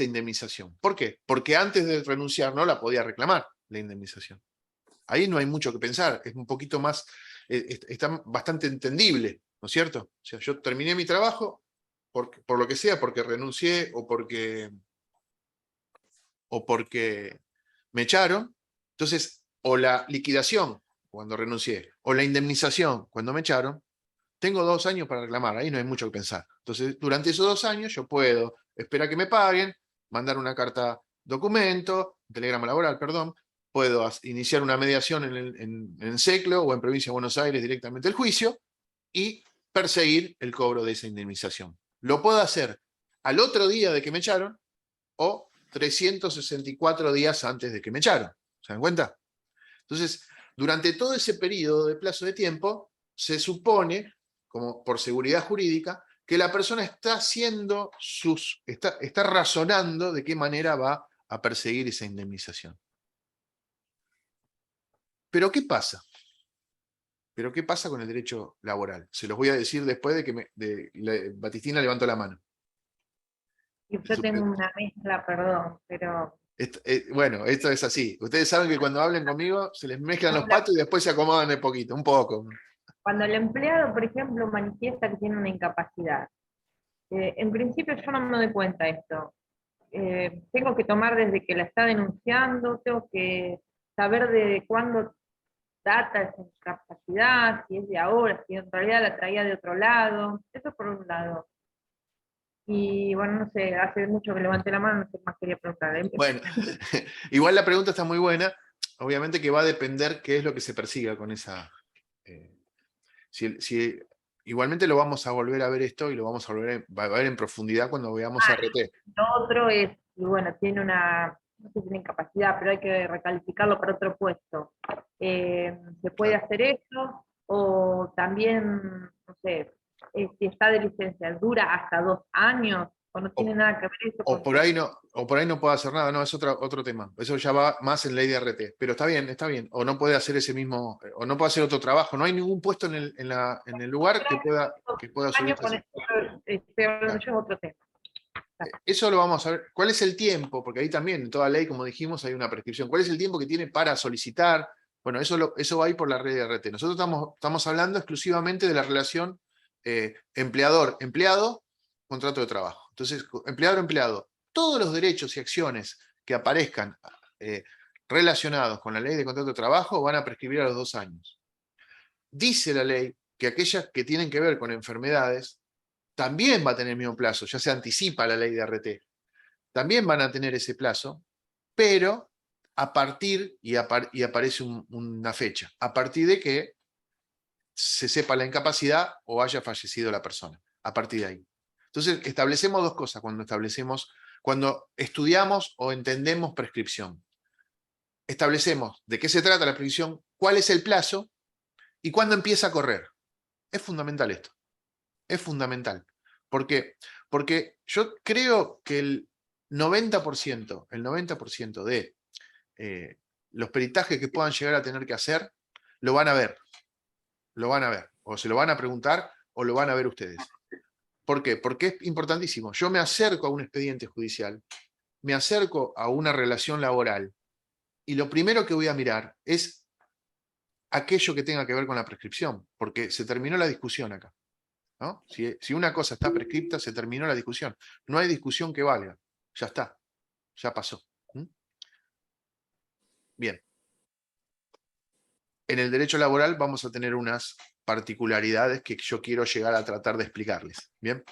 [SPEAKER 1] indemnización. ¿Por qué? Porque antes de renunciar no la podía reclamar, la indemnización. Ahí no hay mucho que pensar, es un poquito más, está bastante entendible, ¿no es cierto? O sea, yo terminé mi trabajo, por lo que sea, porque renuncié o porque me echaron. Entonces, o la liquidación cuando renuncié, o la indemnización cuando me echaron, tengo 2 años para reclamar, ahí no hay mucho que pensar. Entonces, durante esos 2 años yo puedo esperar que me paguen, mandar una carta documento, telegrama laboral, perdón, puedo iniciar una mediación en SECLO o en Provincia de Buenos Aires directamente el juicio y perseguir el cobro de esa indemnización. Lo puedo hacer al otro día de que me echaron o 364 días antes de que me echaron. ¿Se dan cuenta? Entonces, durante todo ese periodo de plazo de tiempo, se supone, como por seguridad jurídica, que la persona está razonando de qué manera va a perseguir esa indemnización. ¿Pero qué pasa? ¿Pero qué pasa con el derecho laboral? Se los voy a decir después de que Batistina levantó la mano.
[SPEAKER 7] Y yo tengo una mezcla, perdón, pero...
[SPEAKER 1] Bueno, esto es así. Ustedes saben que cuando hablen conmigo se les mezclan los patos y después se acomodan de poquito, un poco.
[SPEAKER 7] Cuando el empleado, por ejemplo, manifiesta que tiene una incapacidad, en principio yo no me doy cuenta de esto. Tengo que tomar desde que la está denunciando, tengo que saber de cuándo data esa incapacidad, si es de ahora, si en realidad la traía de otro lado. Eso por un lado. Y bueno, no sé, hace mucho que levanté la mano, no sé qué más quería preguntar.
[SPEAKER 1] Bueno, igual la pregunta está muy buena. Obviamente que va a depender qué es lo que se persiga con esa... igualmente lo vamos a volver a ver esto y lo vamos a volver a ver en profundidad cuando veamos RT.
[SPEAKER 7] Lo otro es, bueno, tiene una, no sé si tiene incapacidad, pero hay que recalificarlo para otro puesto. ¿Se puede hacer eso? O también, no sé, si está de licencia, ¿dura hasta 2 años? ¿O no tiene nada que ver eso?
[SPEAKER 1] O por ahí no puede hacer nada, no, es otro tema. Eso ya va más en ley de RT. Pero está bien. O no puede hacer ese mismo, o no puede hacer otro trabajo. No hay ningún puesto en el lugar que pueda subir.
[SPEAKER 7] Estoy hablando yo de otro tema.
[SPEAKER 1] Eso lo vamos a ver. ¿Cuál es el tiempo? Porque ahí también, en toda ley, como dijimos, hay una prescripción. ¿Cuál es el tiempo que tiene para solicitar? Bueno, eso va a ir por la red de RT. Nosotros estamos hablando exclusivamente de la relación empleador-empleado, contrato de trabajo. Entonces, empleador-empleado, todos los derechos y acciones que aparezcan relacionados con la ley de contrato de trabajo van a prescribir a los 2 años. Dice la ley que aquellas que tienen que ver con enfermedades también va a tener el mismo plazo, ya se anticipa la ley de RT. También van a tener ese plazo, pero a partir, y aparece una fecha, a partir de que se sepa la incapacidad o haya fallecido la persona, a partir de ahí. Entonces, establecemos 2 cosas cuando estudiamos o entendemos prescripción. Establecemos de qué se trata la prescripción, cuál es el plazo y cuándo empieza a correr. Es fundamental esto. Es fundamental. ¿Por qué? Porque yo creo que el 90% de los peritajes que puedan llegar a tener que hacer, lo van a ver. Lo van a ver. O se lo van a preguntar o lo van a ver ustedes. ¿Por qué? Porque es importantísimo. Yo me acerco a un expediente judicial, me acerco a una relación laboral, y lo primero que voy a mirar es aquello que tenga que ver con la prescripción, porque se terminó la discusión acá, ¿no? Si una cosa está prescripta, se terminó la discusión. No hay discusión que valga. Ya está. Ya pasó. Bien. En el derecho laboral vamos a tener unas particularidades que yo quiero llegar a tratar de explicarles. Bien.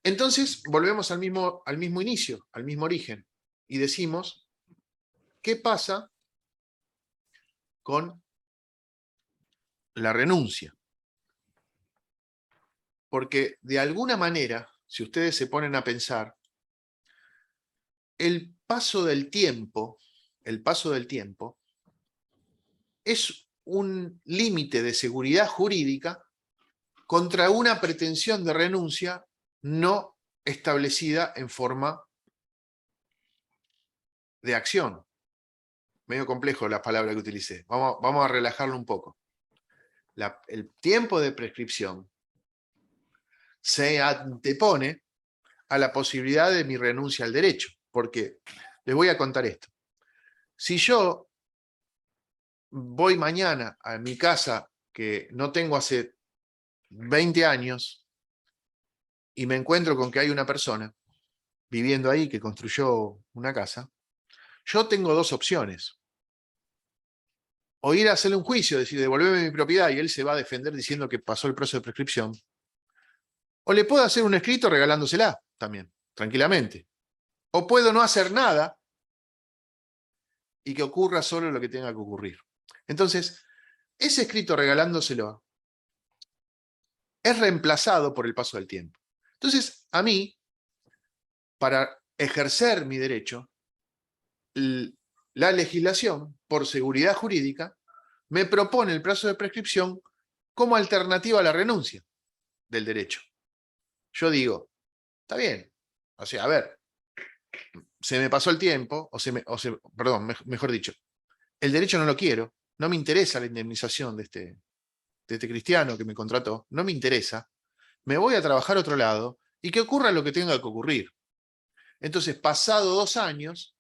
[SPEAKER 1] Entonces, volvemos al mismo inicio, al mismo origen, y decimos, ¿qué pasa con la renuncia. Porque de alguna manera, si ustedes se ponen a pensar, el paso del tiempo es un límite de seguridad jurídica contra una pretensión de renuncia no establecida en forma de acción. Medio complejo la palabra que utilicé. Vamos a relajarlo un poco. El tiempo de prescripción se antepone a la posibilidad de mi renuncia al derecho. Porque les voy a contar esto. Si yo voy mañana a mi casa que no tengo hace 20 años y me encuentro con que hay una persona viviendo ahí que construyó una casa, yo tengo dos opciones. O ir a hacerle un juicio, decir, devolveme mi propiedad, y él se va a defender diciendo que pasó el plazo de prescripción. O le puedo hacer un escrito regalándosela también, tranquilamente. O puedo no hacer nada y que ocurra solo lo que tenga que ocurrir. Entonces, ese escrito regalándoselo es reemplazado por el paso del tiempo. Entonces, a mí, para ejercer mi derecho, la legislación, por seguridad jurídica, me propone el plazo de prescripción como alternativa a la renuncia del derecho. Yo digo, está bien, o sea, a ver, se me pasó el tiempo, perdón, mejor dicho, el derecho no lo quiero, no me interesa la indemnización de este cristiano que me contrató, no me interesa, me voy a trabajar a otro lado y que ocurra lo que tenga que ocurrir. Entonces, pasado 2 años,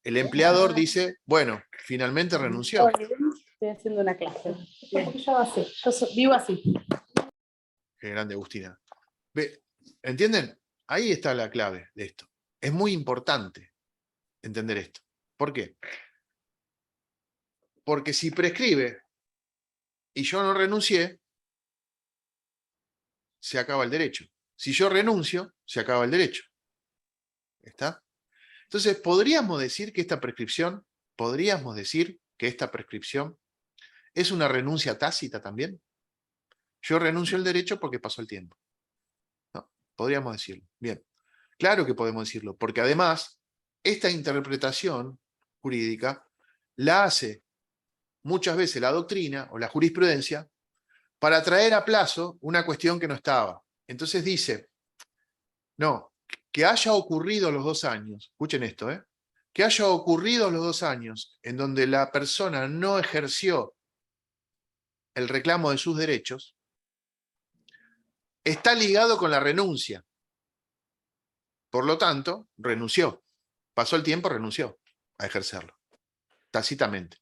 [SPEAKER 1] el empleador dice, bueno, finalmente renunció.
[SPEAKER 9] Estoy haciendo una clase. Yo vivo así.
[SPEAKER 1] Qué grande, Agustina. ¿Entienden? Ahí está la clave de esto. Es muy importante entender esto. ¿Por qué? Porque si prescribe y yo no renuncié, se acaba el derecho. Si yo renuncio, se acaba el derecho. ¿Está? Entonces, podríamos decir que esta prescripción es una renuncia tácita también. Yo renuncio al derecho porque pasó el tiempo. No, podríamos decirlo. Bien. Claro que podemos decirlo, porque además, esta interpretación jurídica la hace muchas veces la doctrina o la jurisprudencia para traer a plazo una cuestión que no estaba. Entonces dice, no, que haya ocurrido los 2 años, escuchen esto, que haya ocurrido los 2 años en donde la persona no ejerció el reclamo de sus derechos, está ligado con la renuncia. Por lo tanto, renunció. Pasó el tiempo, renunció a ejercerlo, tácitamente.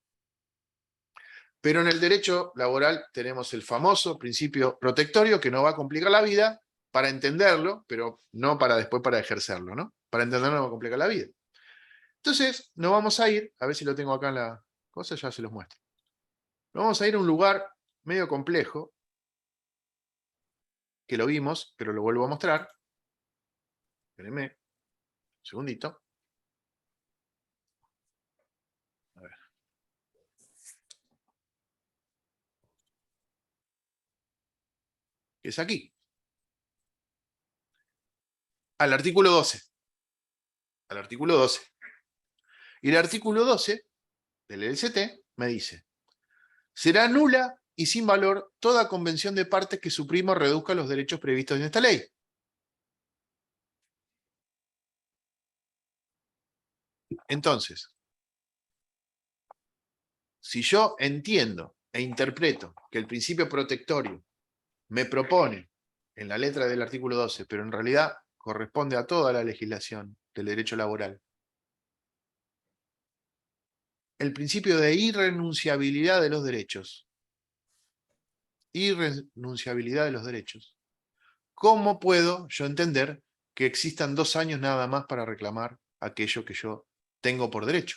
[SPEAKER 1] Pero en el derecho laboral tenemos el famoso principio protectorio que no va a complicar la vida para entenderlo, pero no para después para ejercerlo, ¿no? Para entenderlo no va a complicar la vida. Entonces, nos vamos a ir, a ver si lo tengo acá en la cosa, ya se los muestro. Nos vamos a ir a un lugar medio complejo, que lo vimos, pero lo vuelvo a mostrar. Espérenme, un segundito. A ver. Que es aquí. Al artículo 12. Al artículo 12. Y el artículo 12 del LCT me dice: será nula y sin valor toda convención de partes que suprima o reduzca los derechos previstos en esta ley. Entonces, si yo entiendo e interpreto que el principio protectorio me propone en la letra del artículo 12, pero en realidad corresponde a toda la legislación del derecho laboral, el principio de irrenunciabilidad de los derechos, ¿cómo puedo yo entender que existan 2 años nada más para reclamar aquello que yo tengo por derecho?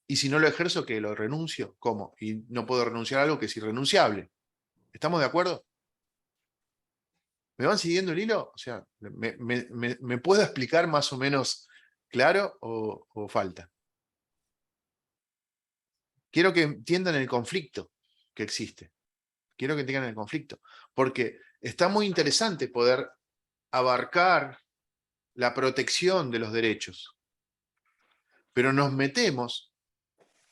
[SPEAKER 1] Y si no lo ejerzo, ¿qué? ¿Lo renuncio? ¿Cómo? Y no puedo renunciar a algo que es irrenunciable. ¿Estamos de acuerdo? ¿Me van siguiendo el hilo? O sea, ¿me puedo explicar más o menos claro o falta? quiero que entiendan el conflicto que existe. Quiero que entiendan el conflicto. Porque está muy interesante poder abarcar la protección de los derechos. Pero nos metemos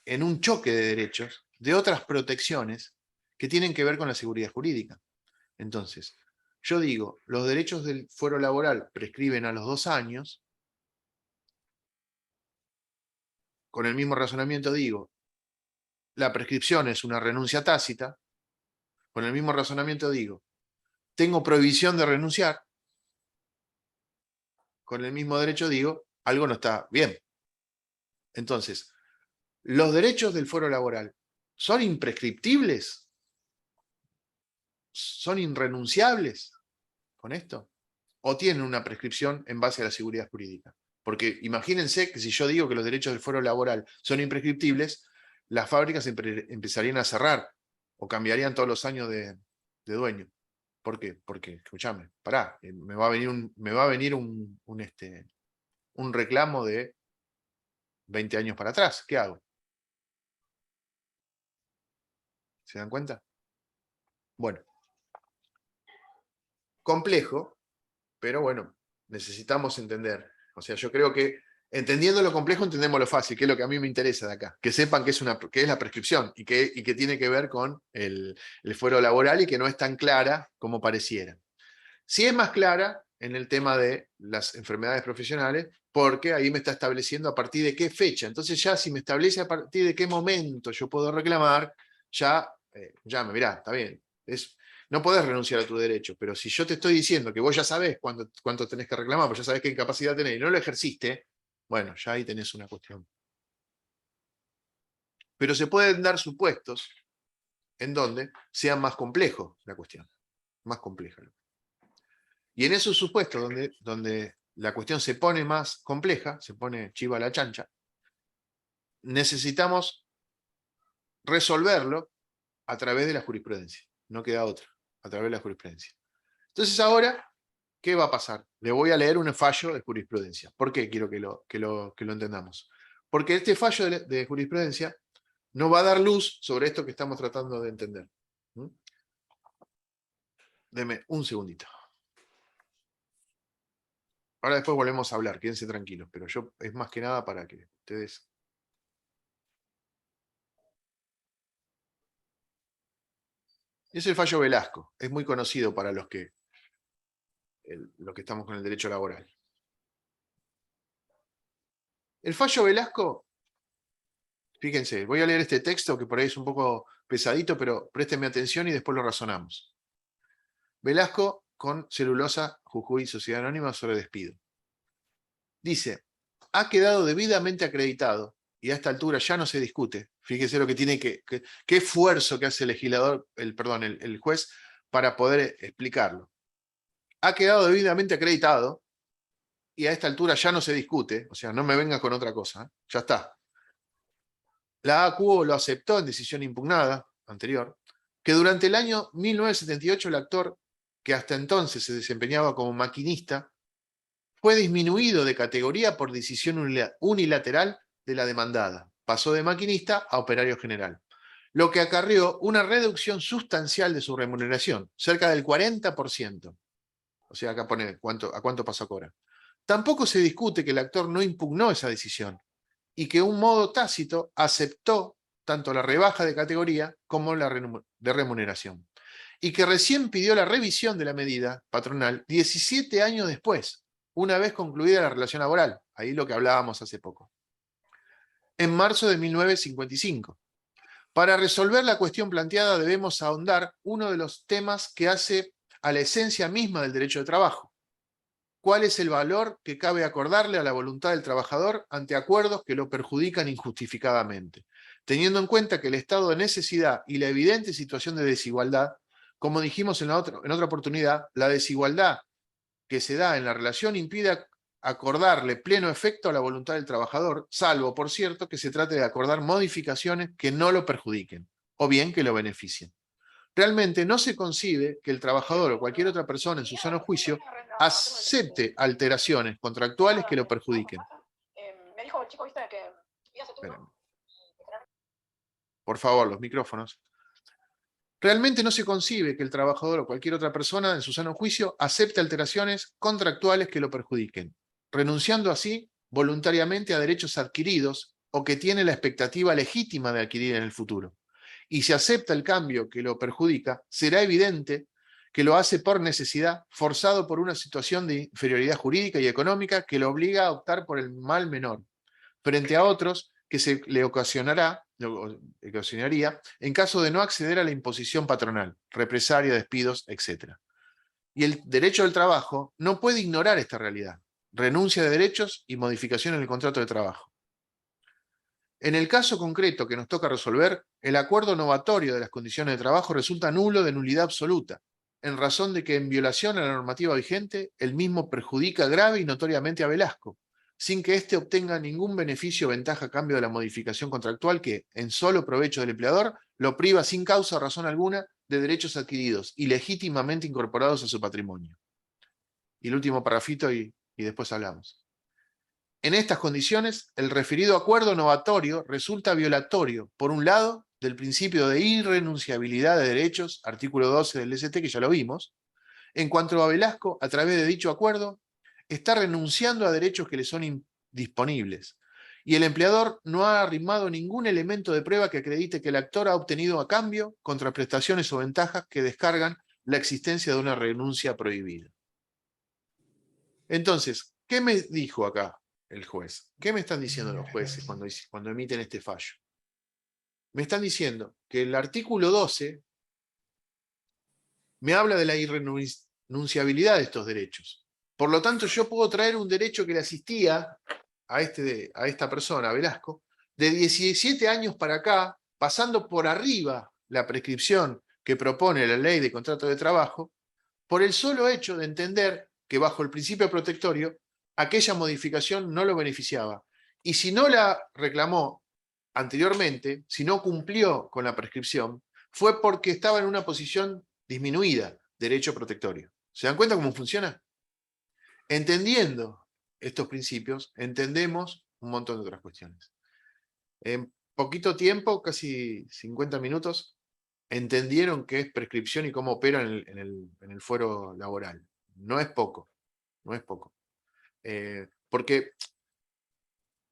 [SPEAKER 1] en un choque de derechos de otras protecciones que tienen que ver con la seguridad jurídica. Entonces, yo digo, los derechos del fuero laboral prescriben a los 2 años. Con el mismo razonamiento digo, la prescripción es una renuncia tácita. Con el mismo razonamiento digo, tengo prohibición de renunciar. Con el mismo derecho digo, algo no está bien. Entonces, ¿los derechos del fuero laboral son imprescriptibles? ¿Son irrenunciables con esto? ¿O tienen una prescripción en base a la seguridad jurídica? Porque imagínense que si yo digo que los derechos del fuero laboral son imprescriptibles, las fábricas empezarían a cerrar o cambiarían todos los años de dueño. ¿Por qué? Porque, escúchame, pará, me va a venir un reclamo de 20 años para atrás. ¿Qué hago? ¿Se dan cuenta? Bueno. Complejo, pero bueno, necesitamos entender. O sea, yo creo que entendiendo lo complejo entendemos lo fácil, que es lo que a mí me interesa de acá. Que sepan que es la prescripción y que tiene que ver con el fuero laboral y que no es tan clara como pareciera. Sí es más clara en el tema de las enfermedades profesionales, porque ahí me está estableciendo a partir de qué fecha. Entonces ya si me establece a partir de qué momento yo puedo reclamar, ya mirá, está bien. No podés renunciar a tu derecho, pero si yo te estoy diciendo que vos ya sabés cuánto tenés que reclamar, pues ya sabés qué incapacidad tenés y no lo ejerciste, bueno, ya ahí tenés una cuestión. Pero se pueden dar supuestos en donde sea más complejo la cuestión, más compleja. Y en esos supuestos donde la cuestión se pone más compleja, se pone chiva a la chancha, necesitamos resolverlo a través de la jurisprudencia. No queda otra, a través de la jurisprudencia. Entonces ahora, ¿qué va a pasar? Le voy a leer un fallo de jurisprudencia. ¿Por qué quiero que lo entendamos? Porque este fallo de jurisprudencia nos va a dar luz sobre esto que estamos tratando de entender. Deme un segundito. Ahora después volvemos a hablar, quédense tranquilos, pero yo es más que nada para que ustedes... Es el fallo Velasco, es muy conocido para los que estamos con el derecho laboral. El fallo Velasco, fíjense, voy a leer este texto que por ahí es un poco pesadito, pero préstenme atención y después lo razonamos. Velasco con Celulosa Jujuy Sociedad Anónima sobre despido. Dice, ha quedado debidamente acreditado, y a esta altura ya no se discute, fíjese lo que tiene qué esfuerzo que hace el legislador, el juez, para poder explicarlo. Ha quedado debidamente acreditado, y a esta altura ya no se discute, o sea, no me vengas con otra cosa, ya está. La ACUO lo aceptó en decisión impugnada, anterior, que durante el año 1978 el actor, que hasta entonces se desempeñaba como maquinista, fue disminuido de categoría por decisión unilateral de la demandada. Pasó de maquinista a operario general, lo que acarreó una reducción sustancial de su remuneración, cerca del 40%. O sea, acá pone a cuánto pasó a cobrar. Tampoco se discute que el actor no impugnó esa decisión y que de un modo tácito aceptó tanto la rebaja de categoría como la de remuneración. Y que recién pidió la revisión de la medida patronal 17 años después, una vez concluida la relación laboral, ahí lo que hablábamos hace poco, en marzo de 1955. Para resolver la cuestión planteada debemos ahondar uno de los temas que hace a la esencia misma del derecho de trabajo. ¿Cuál es el valor que cabe acordarle a la voluntad del trabajador ante acuerdos que lo perjudican injustificadamente? Teniendo en cuenta que el estado de necesidad y la evidente situación de desigualdad, como dijimos en otra oportunidad, la desigualdad que se da en la relación impide acordarle pleno efecto a la voluntad del trabajador, salvo, por cierto, que se trate de acordar modificaciones que no lo perjudiquen, o bien que lo beneficien. Realmente no se concibe que el trabajador o cualquier otra persona en su sano juicio acepte alteraciones contractuales que lo perjudiquen.
[SPEAKER 9] Me dijo el chico, viste, que ibas a tu...
[SPEAKER 1] Espérenme. Por favor, los micrófonos. Realmente no se concibe que el trabajador o cualquier otra persona, en su sano juicio, acepte alteraciones contractuales que lo perjudiquen, renunciando así voluntariamente a derechos adquiridos o que tiene la expectativa legítima de adquirir en el futuro. Y si acepta el cambio que lo perjudica, será evidente que lo hace por necesidad, forzado por una situación de inferioridad jurídica y económica que lo obliga a optar por el mal menor, frente a otros que se le ocasionaría en caso de no acceder a la imposición patronal, represalia, despidos, etc. Y el derecho del trabajo no puede ignorar esta realidad, renuncia de derechos y modificación en el contrato de trabajo. En el caso concreto que nos toca resolver, el acuerdo novatorio de las condiciones de trabajo resulta nulo de nulidad absoluta, en razón de que en violación a la normativa vigente, el mismo perjudica grave y notoriamente a Velasco, sin que éste obtenga ningún beneficio o ventaja a cambio de la modificación contractual que, en solo provecho del empleador, lo priva sin causa o razón alguna de derechos adquiridos y legítimamente incorporados a su patrimonio. Y el último parrafito y después hablamos. En estas condiciones, el referido acuerdo novatorio resulta violatorio, por un lado, del principio de irrenunciabilidad de derechos, artículo 12 del ST, que ya lo vimos, en cuanto a Velasco, a través de dicho acuerdo, está renunciando a derechos que le son disponibles, y el empleador no ha arrimado ningún elemento de prueba que acredite que el actor ha obtenido a cambio contraprestaciones o ventajas que descargan la existencia de una renuncia prohibida. Entonces, ¿qué me dijo acá el juez? ¿Qué me están diciendo los jueces cuando emiten este fallo? Me están diciendo que el artículo 12 me habla de la irrenunciabilidad de estos derechos. Por lo tanto, yo puedo traer un derecho que le asistía a esta persona, a Velasco, de 17 años para acá, pasando por arriba la prescripción que propone la ley de contrato de trabajo, por el solo hecho de entender que bajo el principio protectorio, aquella modificación no lo beneficiaba. Y si no la reclamó anteriormente, si no cumplió con la prescripción, fue porque estaba en una posición disminuida, derecho protectorio. ¿Se dan cuenta cómo funciona? Entendiendo estos principios, entendemos un montón de otras cuestiones. En poquito tiempo, casi 50 minutos, entendieron qué es prescripción y cómo opera en el fuero laboral. No es poco, no es poco. Porque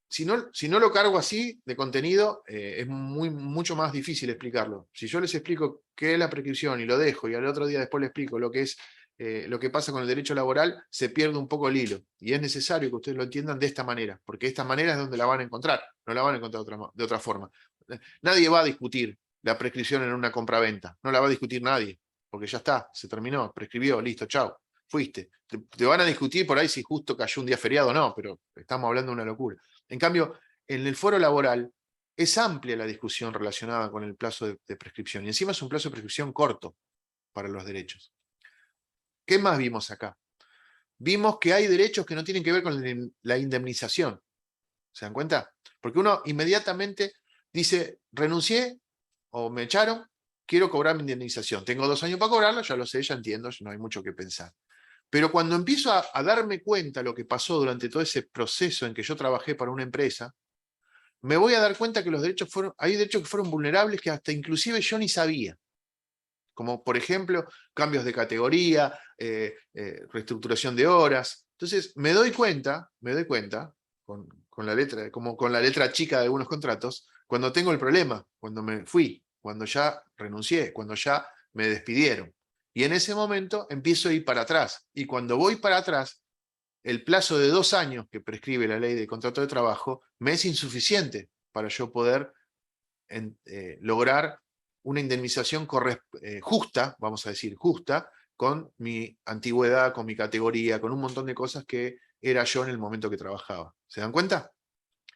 [SPEAKER 1] si no lo cargo así de contenido, es mucho más difícil explicarlo. Si yo les explico qué es la prescripción y lo dejo, y al otro día después les explico lo que es lo que pasa con el derecho laboral, se pierde un poco el hilo. Y es necesario que ustedes lo entiendan de esta manera, porque de esta manera es donde la van a encontrar, no la van a encontrar de otra forma. Nadie va a discutir la prescripción en una compraventa, no la va a discutir nadie, porque ya está, se terminó, prescribió, listo, chao, fuiste. Te van a discutir por ahí si justo cayó un día feriado o no, pero estamos hablando de una locura. En cambio, en el foro laboral es amplia la discusión relacionada con el plazo de prescripción, y encima es un plazo de prescripción corto para los derechos. ¿Qué más vimos acá? Vimos que hay derechos que no tienen que ver con la indemnización. ¿Se dan cuenta? Porque uno inmediatamente dice, renuncié o me echaron, quiero cobrar mi indemnización. Tengo 2 años para cobrarlo, ya lo sé, ya entiendo, no hay mucho que pensar. Pero cuando empiezo a darme cuenta de lo que pasó durante todo ese proceso en que yo trabajé para una empresa, me voy a dar cuenta que hay derechos que fueron vulnerables que hasta inclusive yo ni sabía. Como por ejemplo, cambios de categoría, reestructuración de horas. Entonces me doy cuenta, con la letra chica de algunos contratos, cuando tengo el problema, cuando me fui, cuando ya renuncié, cuando ya me despidieron. Y en ese momento empiezo a ir para atrás. Y cuando voy para atrás, el plazo de 2 años que prescribe la ley de contrato de trabajo me es insuficiente para yo poder lograr una indemnización justa, vamos a decir justa, con mi antigüedad, con mi categoría, con un montón de cosas que era yo en el momento que trabajaba. ¿Se dan cuenta?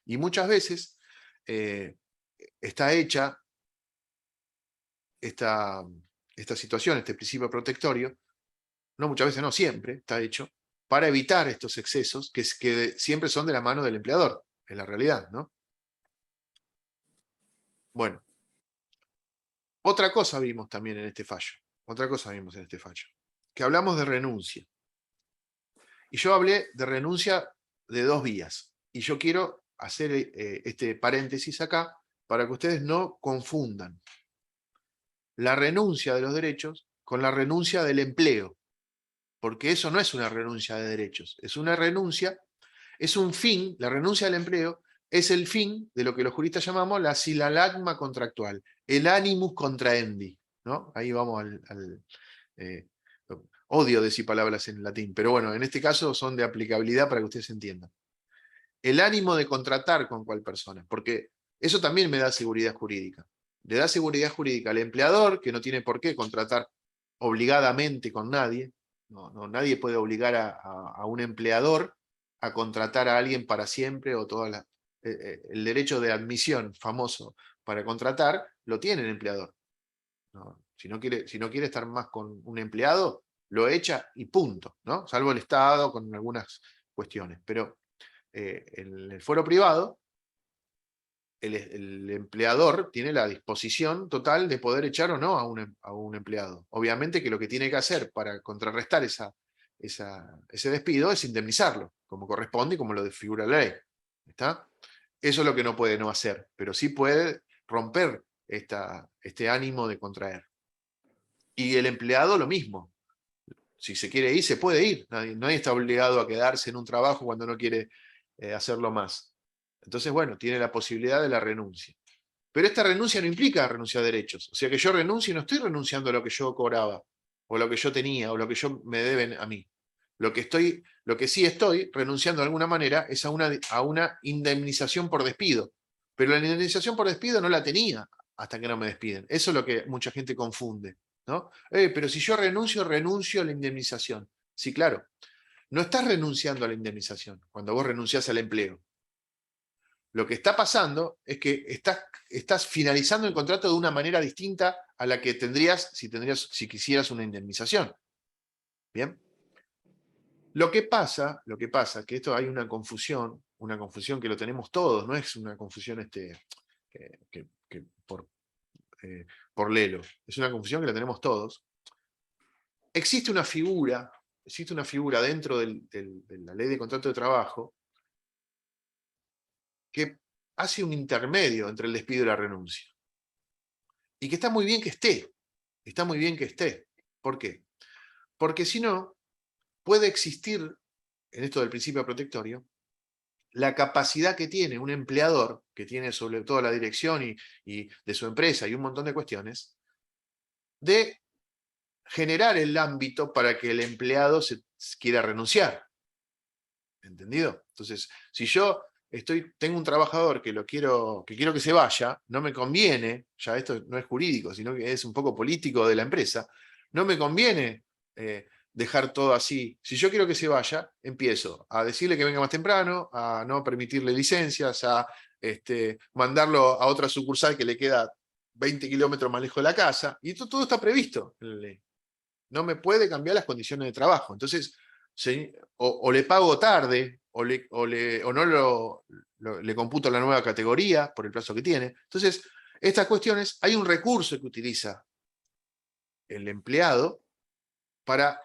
[SPEAKER 1] Y muchas veces está hecha esta situación, este principio protectorio, no muchas veces, no siempre, está hecho para evitar estos excesos que siempre son de la mano del empleador, en la realidad, ¿no? Bueno. Otra cosa vimos también en este fallo. Que hablamos de renuncia. Y yo hablé de renuncia de 2 vías. Y yo quiero hacer este paréntesis acá para que ustedes no confundan la renuncia de los derechos con la renuncia del empleo, porque eso no es una renuncia de derechos, es una renuncia, es un fin, la renuncia al empleo es el fin de lo que los juristas llamamos la silalagma contractual, el animus contraendi, ¿no? Ahí vamos odio decir palabras en latín, pero bueno, en este caso son de aplicabilidad para que ustedes entiendan. El ánimo de contratar con cual persona, porque eso también me da seguridad jurídica. Le da seguridad jurídica al empleador, que no tiene por qué contratar obligadamente con nadie. Nadie puede obligar a un empleador a contratar a alguien para siempre, o el derecho de admisión famoso para contratar, lo tiene el empleador. Si no quiere estar más con un empleado, lo echa y punto, ¿no? Salvo el Estado con algunas cuestiones. Pero en el fuero privado, el empleador tiene la disposición total de poder echar o no a un empleado. Obviamente que lo que tiene que hacer para contrarrestar ese despido es indemnizarlo, como corresponde y como lo desfigura la ley. ¿Está? Eso es lo que no puede no hacer, pero sí puede romper este ánimo de contraer. Y el empleado lo mismo. Si se quiere ir, se puede ir. Nadie está obligado a quedarse en un trabajo cuando no quiere hacerlo más. Entonces, bueno, tiene la posibilidad de la renuncia. Pero esta renuncia no implica renunciar a derechos. O sea, que yo renuncie, no estoy renunciando a lo que yo cobraba, o lo que yo tenía, o lo que me deben a mí. Lo que sí estoy renunciando de alguna manera es a una indemnización por despido. Pero la indemnización por despido no la tenía hasta que no me despiden. Eso es lo que mucha gente confunde, ¿no? Pero si yo renuncio a la indemnización. Sí, claro. No estás renunciando a la indemnización cuando vos renunciás al empleo. Lo que está pasando es que estás finalizando el contrato de una manera distinta a la que tendrías si quisieras una indemnización. ¿Bien? Lo que pasa es que esto hay una confusión que lo tenemos todos, no es una confusión por lelo, es una confusión que la tenemos todos. Existe una figura dentro de la ley de contrato de trabajo que hace un intermedio entre el despido y la renuncia. Y que está muy bien que esté. ¿Por qué? Porque si no, puede existir, en esto del principio protectorio, la capacidad que tiene un empleador, que tiene sobre todo la dirección y de su empresa y un montón de cuestiones, de generar el ámbito para que el empleado se quiera renunciar. ¿Entendido? Entonces, si yo tengo un trabajador que quiero que se vaya, no me conviene, ya esto no es jurídico, sino que es un poco político de la empresa, no me conviene dejar todo así. Si yo quiero que se vaya, empiezo a decirle que venga más temprano, a no permitirle licencias, a mandarlo a otra sucursal que le queda 20 kilómetros más lejos de la casa, y todo está previsto en la ley. No me puede cambiar las condiciones de trabajo. Entonces, o le pago tarde, o no le computo la nueva categoría por el plazo que tiene. Entonces, estas cuestiones, hay un recurso que utiliza el empleado para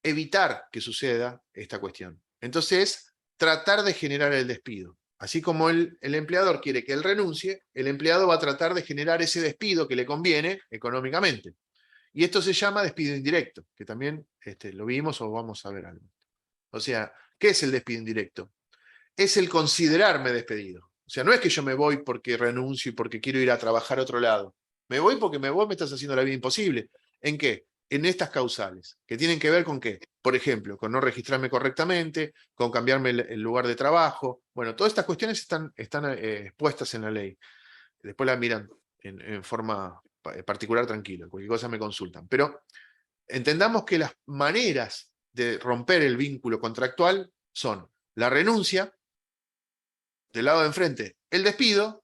[SPEAKER 1] evitar que suceda esta cuestión. Entonces, tratar de generar el despido. Así como el empleador quiere que él renuncie, el empleado va a tratar de generar ese despido que le conviene económicamente. Y esto se llama despido indirecto, que también lo vimos o vamos a ver algo. O sea, ¿qué es el despido indirecto? Es el considerarme despedido. O sea, no es que yo me voy porque renuncio y porque quiero ir a trabajar a otro lado. Me voy porque me estás haciendo la vida imposible. ¿En qué? En estas causales, que tienen que ver con qué. Por ejemplo, con no registrarme correctamente, con cambiarme el lugar de trabajo. Bueno, todas estas cuestiones están expuestas en la ley. Después la miran en forma particular, tranquilo. Cualquier cosa me consultan. Pero entendamos que las maneras de romper el vínculo contractual son la renuncia, del lado de enfrente el despido,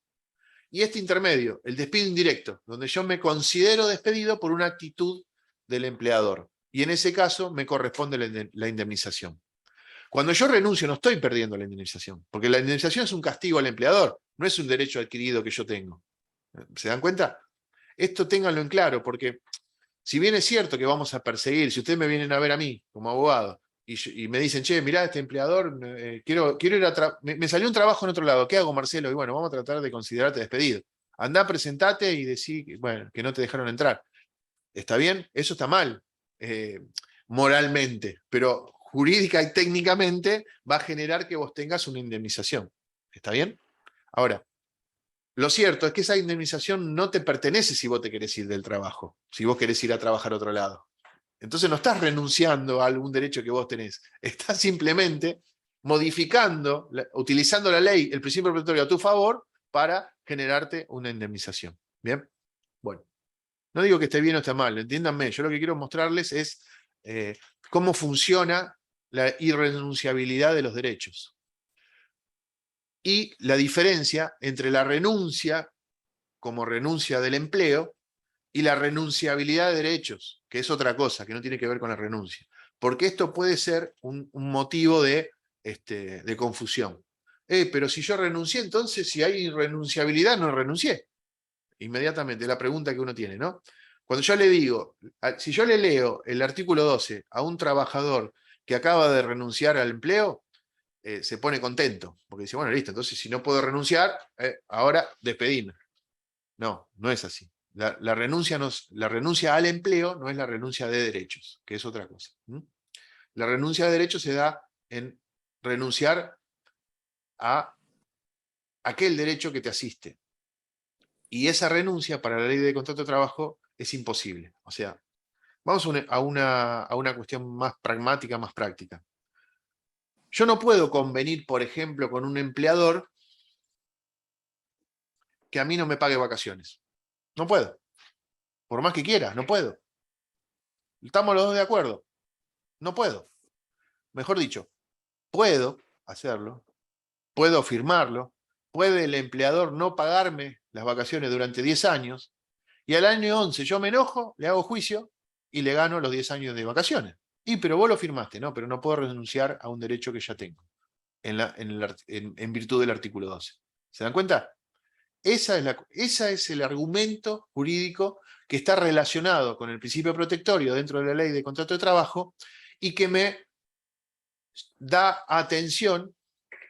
[SPEAKER 1] y este intermedio, el despido indirecto, donde yo me considero despedido por una actitud del empleador. Y en ese caso me corresponde la indemnización. Cuando yo renuncio no estoy perdiendo la indemnización, porque la indemnización es un castigo al empleador, no es un derecho adquirido que yo tengo. ¿Se dan cuenta? Esto ténganlo en claro, porque si bien es cierto que vamos a perseguir, si ustedes me vienen a ver a mí como abogado, y me dicen, che, mirá, este empleador, quiero ir a me salió un trabajo en otro lado, ¿qué hago, Marcelo? Y bueno, vamos a tratar de considerarte despedido. Andá, presentate y decí, bueno, que no te dejaron entrar. ¿Está bien? Eso está mal, moralmente, pero jurídica y técnicamente va a generar que vos tengas una indemnización. ¿Está bien? Ahora, lo cierto es que esa indemnización no te pertenece si vos te querés ir del trabajo, si vos querés ir a trabajar a otro lado. Entonces no estás renunciando a algún derecho que vos tenés, estás simplemente modificando, utilizando la ley, el principio protectorio a tu favor para generarte una indemnización. ¿Bien? Bueno, no digo que esté bien o esté mal, entiéndanme, yo lo que quiero mostrarles es cómo funciona la irrenunciabilidad de los derechos. Y la diferencia entre la renuncia como renuncia del empleo y la renunciabilidad de derechos, que es otra cosa, que no tiene que ver con la renuncia. Porque esto puede ser un motivo de confusión. Pero si yo renuncié, entonces si hay irrenunciabilidad, no renuncié. Inmediatamente, la pregunta que uno tiene, ¿no? Cuando yo le digo, si yo le leo el artículo 12 a un trabajador que acaba de renunciar al empleo, se pone contento, porque dice, bueno, listo, entonces si no puedo renunciar, ahora despedirme. No, no es así. La renuncia al empleo no es la renuncia de derechos, que es otra cosa. La renuncia de derechos se da en renunciar a aquel derecho que te asiste. Y esa renuncia para la ley de contrato de trabajo es imposible. O sea, vamos a una cuestión más pragmática, más práctica. Yo no puedo convenir, por ejemplo, con un empleador que a mí no me pague vacaciones. No puedo. Por más que quiera, no puedo. Estamos los dos de acuerdo. No puedo. Mejor dicho, puedo hacerlo, puedo firmarlo, puede el empleador no pagarme las vacaciones durante 10 años, y al año 11 yo me enojo, le hago juicio y le gano los 10 años de vacaciones. Pero vos lo firmaste, ¿no? Pero no puedo renunciar a un derecho que ya tengo, en virtud del artículo 12. ¿Se dan cuenta? Ese es el argumento jurídico que está relacionado con el principio protectorio dentro de la ley de contrato de trabajo y que me da atención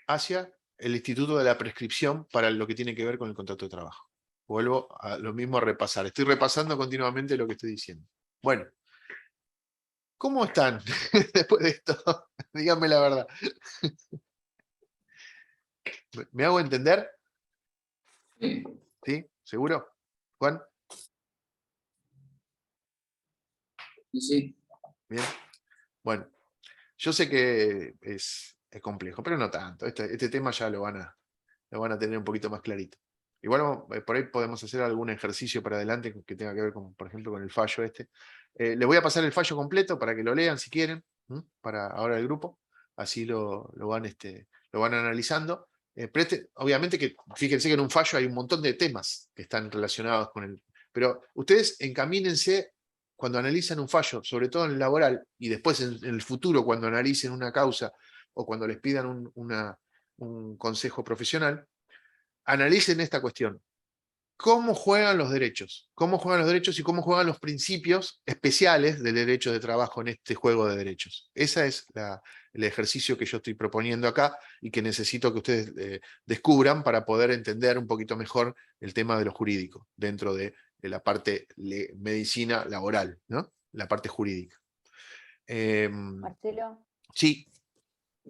[SPEAKER 1] hacia el instituto de la prescripción para lo que tiene que ver con el contrato de trabajo. Vuelvo a lo mismo a repasar. Estoy repasando continuamente lo que estoy diciendo. Bueno, ¿cómo están después de esto? Díganme la verdad. ¿Me hago entender? ¿Sí? ¿Seguro? ¿Juan?
[SPEAKER 10] Sí.
[SPEAKER 1] Bien. Bueno, yo sé que es complejo, pero no tanto. Este tema ya lo van a tener un poquito más clarito. Igual por ahí podemos hacer algún ejercicio para adelante que tenga que ver con, por ejemplo, con el fallo este. Les voy a pasar el fallo completo para que lo lean si quieren, para ahora el grupo. Así lo van analizando. Obviamente que fíjense que en un fallo hay un montón de temas que están relacionados con el... Pero ustedes encamínense cuando analizan un fallo, sobre todo en el laboral, y después en el futuro cuando analicen una causa o cuando les pidan un consejo profesional, analicen esta cuestión. ¿Cómo juegan los derechos? ¿Cómo juegan los derechos y cómo juegan los principios especiales del derecho de trabajo en este juego de derechos? Ese es el ejercicio que yo estoy proponiendo acá y que necesito que ustedes descubran para poder entender un poquito mejor el tema de lo jurídico dentro de la parte medicina laboral, ¿no? La parte jurídica.
[SPEAKER 8] Marcelo.
[SPEAKER 1] Sí.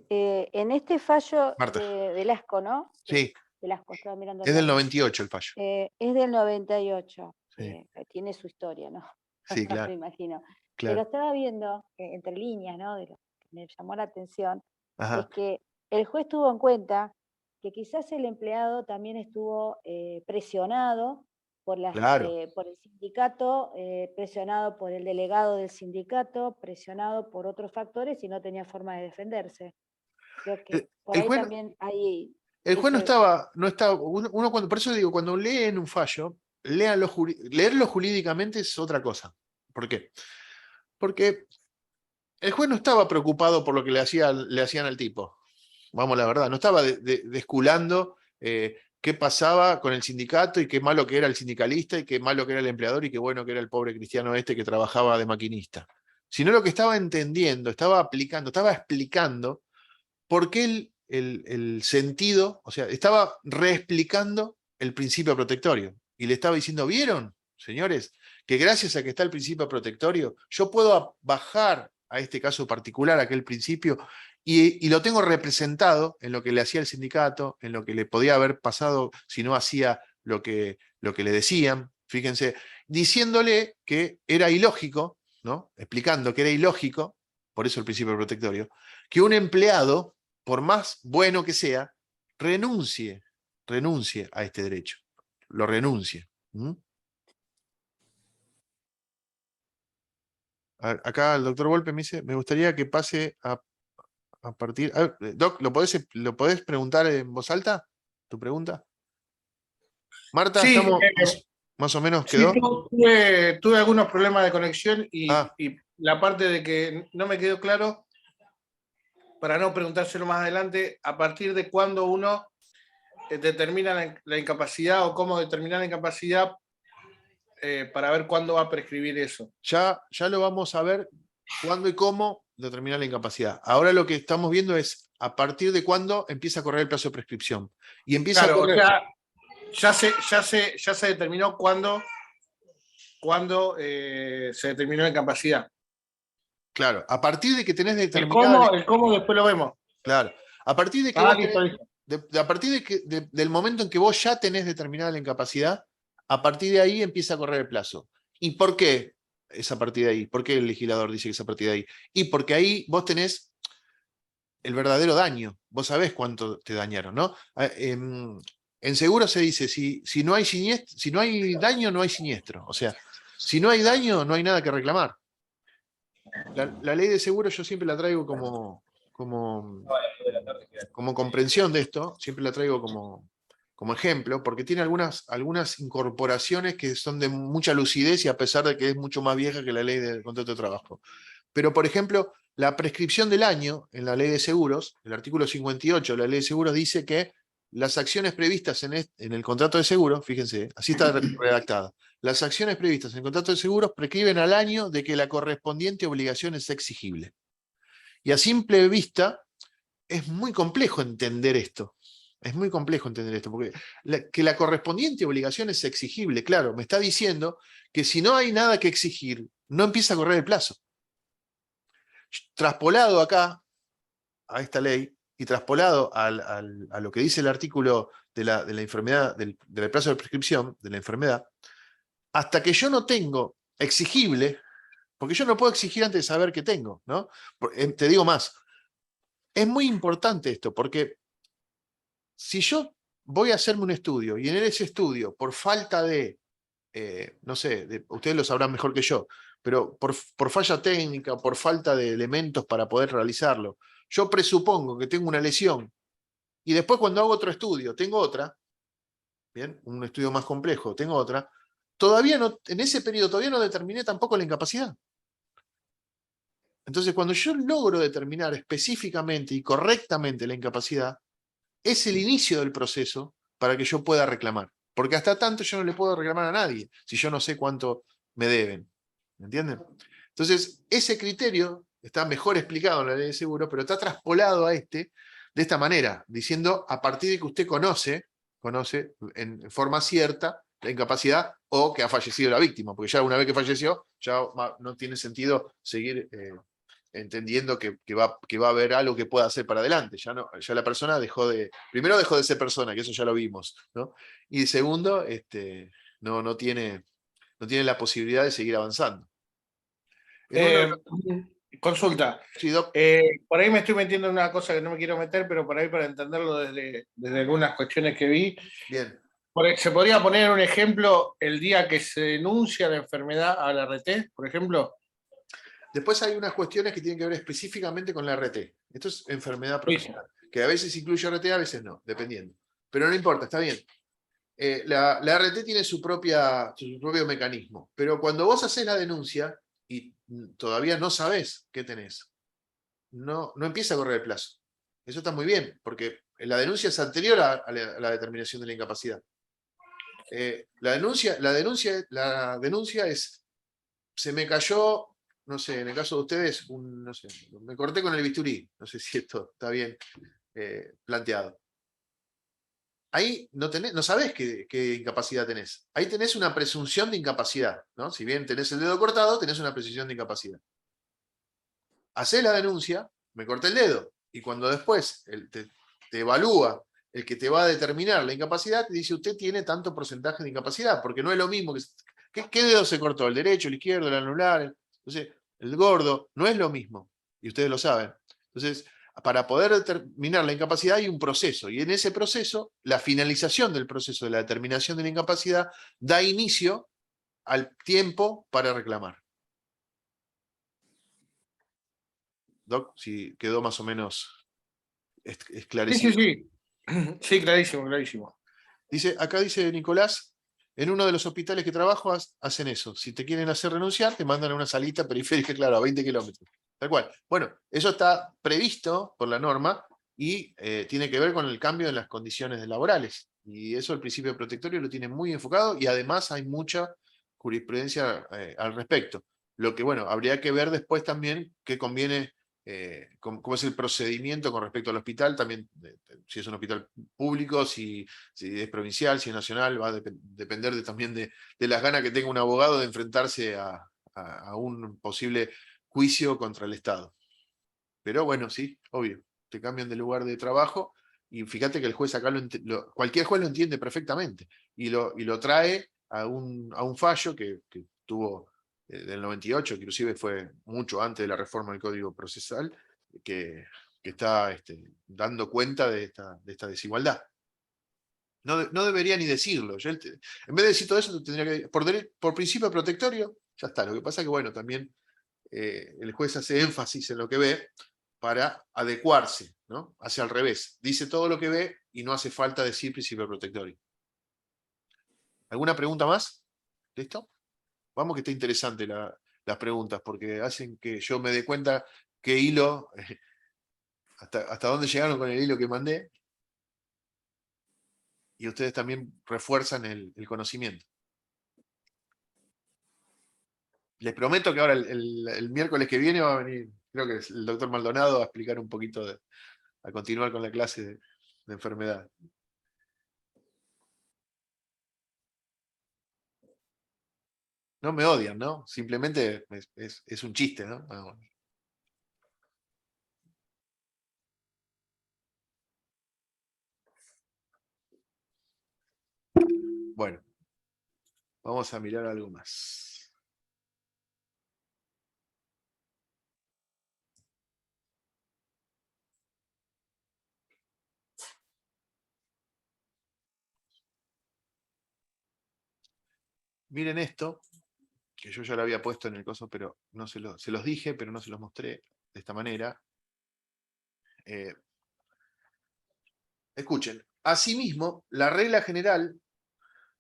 [SPEAKER 8] En este fallo
[SPEAKER 1] Marta.
[SPEAKER 8] de Velasco, ¿no?
[SPEAKER 1] Sí.
[SPEAKER 8] Velasco, estaba mirando.
[SPEAKER 1] Es del 98 el fallo.
[SPEAKER 8] Es del 98.
[SPEAKER 1] Sí.
[SPEAKER 8] Tiene su historia, ¿no?
[SPEAKER 1] Sí, claro.
[SPEAKER 8] Me imagino.
[SPEAKER 1] Claro.
[SPEAKER 8] Pero estaba viendo, entre líneas, ¿no? De lo que me llamó la atención,
[SPEAKER 1] Ajá.
[SPEAKER 8] es que el juez tuvo en cuenta que quizás el empleado también estuvo presionado por el sindicato, presionado por el delegado del sindicato, presionado por otros factores y no tenía forma de defenderse. Creo que por ahí también hay...
[SPEAKER 1] El juez no estaba, uno cuando, por eso digo, cuando leen un fallo, leerlo jurídicamente es otra cosa. ¿Por qué? Porque el juez no estaba preocupado por lo que le hacían al tipo. Vamos, la verdad, no estaba desculando qué pasaba con el sindicato y qué malo que era el sindicalista y qué malo que era el empleador y qué bueno que era el pobre cristiano este que trabajaba de maquinista. sino lo que estaba entendiendo, estaba aplicando, estaba explicando por qué el sentido, o sea, estaba reexplicando el principio protectorio. Y le estaba diciendo, ¿vieron, señores, que gracias a que está el principio protectorio, yo puedo bajar a este caso particular, aquel principio, y lo tengo representado en lo que le hacía el sindicato, en lo que le podía haber pasado si no hacía lo que le decían, fíjense, diciéndole que era ilógico, ¿no? Explicando que era ilógico, por eso el principio protectorio, que un empleado, por más bueno que sea, renuncie a este derecho, lo renuncie. ¿Mm? Acá el doctor Volpe me dice, me gustaría que pase a partir... Doc, ¿lo podés preguntar en voz alta? ¿Tu pregunta? Marta,
[SPEAKER 11] Sí,
[SPEAKER 1] ¿estamos más o menos
[SPEAKER 11] sí,
[SPEAKER 1] quedó?
[SPEAKER 11] tuve algunos problemas de conexión y
[SPEAKER 1] Ah.
[SPEAKER 11] la parte de que no me quedó claro, para no preguntárselo más adelante, a partir de cuándo uno determina la incapacidad o cómo determinar la incapacidad para ver cuándo va a prescribir eso.
[SPEAKER 1] Ya lo vamos a ver cuándo y cómo determinar la incapacidad. Ahora lo que estamos viendo es a partir de cuándo empieza a correr el plazo de prescripción. Y empieza
[SPEAKER 11] Claro,
[SPEAKER 1] a correr...
[SPEAKER 11] ya se determinó cuándo se determinó la incapacidad.
[SPEAKER 1] Claro, a partir de que tenés determinada...
[SPEAKER 11] El cómo después lo vemos.
[SPEAKER 1] Claro, a partir de que vos tenés, a partir del momento en que vos ya tenés determinada la incapacidad, a partir de ahí empieza a correr el plazo. ¿Y por qué es a partir de ahí? ¿Por qué el legislador dice que es a partir de ahí? Y porque ahí vos tenés el verdadero daño. Vos sabés cuánto te dañaron, ¿no? En seguro se dice, si no hay daño, no hay siniestro. O sea, si no hay daño, no hay nada que reclamar. La ley de seguro yo siempre la traigo como comprensión de esto, siempre la traigo como ejemplo, porque tiene algunas incorporaciones que son de mucha lucidez y a pesar de que es mucho más vieja que la ley del contrato de trabajo. Pero, por ejemplo, la prescripción del año en la ley de seguros, el artículo 58 de la ley de seguros dice que las acciones previstas en el contrato de seguros, fíjense, así está redactada, las acciones previstas en el contrato de seguros prescriben al año de que la correspondiente obligación es exigible. Y a simple vista, es muy complejo entender esto. Es muy complejo entender esto, porque que la correspondiente obligación es exigible, claro, me está diciendo que si no hay nada que exigir, no empieza a correr el plazo. Traspolado acá, a esta ley, y traspolado a lo que dice el artículo de la enfermedad, del plazo de prescripción de la enfermedad, hasta que yo no tengo exigible, porque yo no puedo exigir antes de saber que tengo, ¿no? Te digo más, es muy importante esto, porque si yo voy a hacerme un estudio, y en ese estudio, por falta de, no sé, ustedes lo sabrán mejor que yo, pero por falla técnica, por falta de elementos para poder realizarlo, yo presupongo que tengo una lesión, y después cuando hago otro estudio, tengo otra, bien, un estudio más complejo, tengo otra, todavía no, en ese periodo todavía no determiné tampoco la incapacidad. Entonces, cuando yo logro determinar específicamente y correctamente la incapacidad, es el inicio del proceso para que yo pueda reclamar. Porque hasta tanto yo no le puedo reclamar a nadie, si yo no sé cuánto me deben. ¿Me entienden? Entonces, ese criterio está mejor explicado en la ley de seguro, pero está traspolado a de esta manera, diciendo a partir de que usted conoce en forma cierta la incapacidad o que ha fallecido la víctima, porque ya una vez que falleció, ya no tiene sentido seguir entendiendo que va a haber algo que pueda hacer para adelante. Ya la persona primero dejó de ser persona, que eso ya lo vimos, ¿no? Y segundo, no tiene la posibilidad de seguir avanzando.
[SPEAKER 11] Consulta.
[SPEAKER 1] Sí, Doc.
[SPEAKER 11] Por ahí me estoy metiendo en una cosa que no me quiero meter, pero por ahí para entenderlo desde algunas cuestiones que vi.
[SPEAKER 1] Bien.
[SPEAKER 11] ¿Se podría poner un ejemplo el día que se denuncia la enfermedad a la RT, por ejemplo?
[SPEAKER 1] Después hay unas cuestiones que tienen que ver específicamente con la RT. Esto es enfermedad profesional, que a veces incluye RT, a veces no, dependiendo. Pero no importa, está bien. La RT tiene su propio mecanismo, pero cuando vos haces la denuncia y todavía no sabés qué tenés, no empieza a correr el plazo. Eso está muy bien, porque la denuncia es anterior a la determinación de la incapacidad. La denuncia es, se me cayó no sé, en el caso de ustedes, no sé, me corté con el bisturí, no sé si esto está bien planteado. Ahí no sabés qué incapacidad tenés. Ahí tenés una presunción de incapacidad, ¿no? Si bien tenés el dedo cortado, tenés una presunción de incapacidad. Hacés la denuncia, me corté el dedo, y cuando después te evalúa el que te va a determinar la incapacidad, te dice usted tiene tanto porcentaje de incapacidad, porque no es lo mismo ¿qué dedo se cortó? ¿El derecho, el izquierdo, el anular? Entonces, el gordo, no es lo mismo, y ustedes lo saben. Entonces, para poder determinar la incapacidad hay un proceso, y en ese proceso, la finalización del proceso de la determinación de la incapacidad da inicio al tiempo para reclamar. Doc, si quedó más o menos esclarecido.
[SPEAKER 11] Sí. Sí, clarísimo, clarísimo.
[SPEAKER 1] Acá dice Nicolás, en uno de los hospitales que trabajo hacen eso. Si te quieren hacer renunciar, te mandan a una salita periférica, claro, a 20 kilómetros. Tal cual. Bueno, eso está previsto por la norma y tiene que ver con el cambio en las condiciones laborales. Y eso el principio protectorio lo tiene muy enfocado y además hay mucha jurisprudencia al respecto. Lo que, bueno, habría que ver después también qué conviene, cómo es el procedimiento con respecto al hospital, también si es un hospital público, si es provincial, si es nacional, va a depender también de las ganas que tenga un abogado de enfrentarse a un posible juicio contra el Estado. Pero bueno, sí, obvio, te cambian de lugar de trabajo y fíjate que el juez acá cualquier juez lo entiende perfectamente y lo trae a un fallo que tuvo del 98, que inclusive fue mucho antes de la reforma del Código Procesal, que está dando cuenta de esta desigualdad. No debería ni decirlo. En vez de decir todo eso, tendría que, por principio protectorio, ya está. Lo que pasa es que, bueno, también el juez hace énfasis en lo que ve para adecuarse, ¿no? Hace al revés. Dice todo lo que ve y no hace falta decir principio protectorio. ¿Alguna pregunta más? ¿Listo? Vamos que está interesante las preguntas, porque hacen que yo me dé cuenta qué hilo, hasta dónde llegaron con el hilo que mandé, y ustedes también refuerzan el conocimiento. Les prometo que ahora el miércoles que viene va a venir, creo que es el doctor Maldonado, a explicar un poquito, a continuar con la clase de enfermedad. No me odian, ¿no? Simplemente es un chiste, ¿no? Bueno, vamos a mirar algo más. Miren esto, que yo ya lo había puesto en el coso, pero no se los dije, pero no se los mostré de esta manera. Escuchen, asimismo, la regla general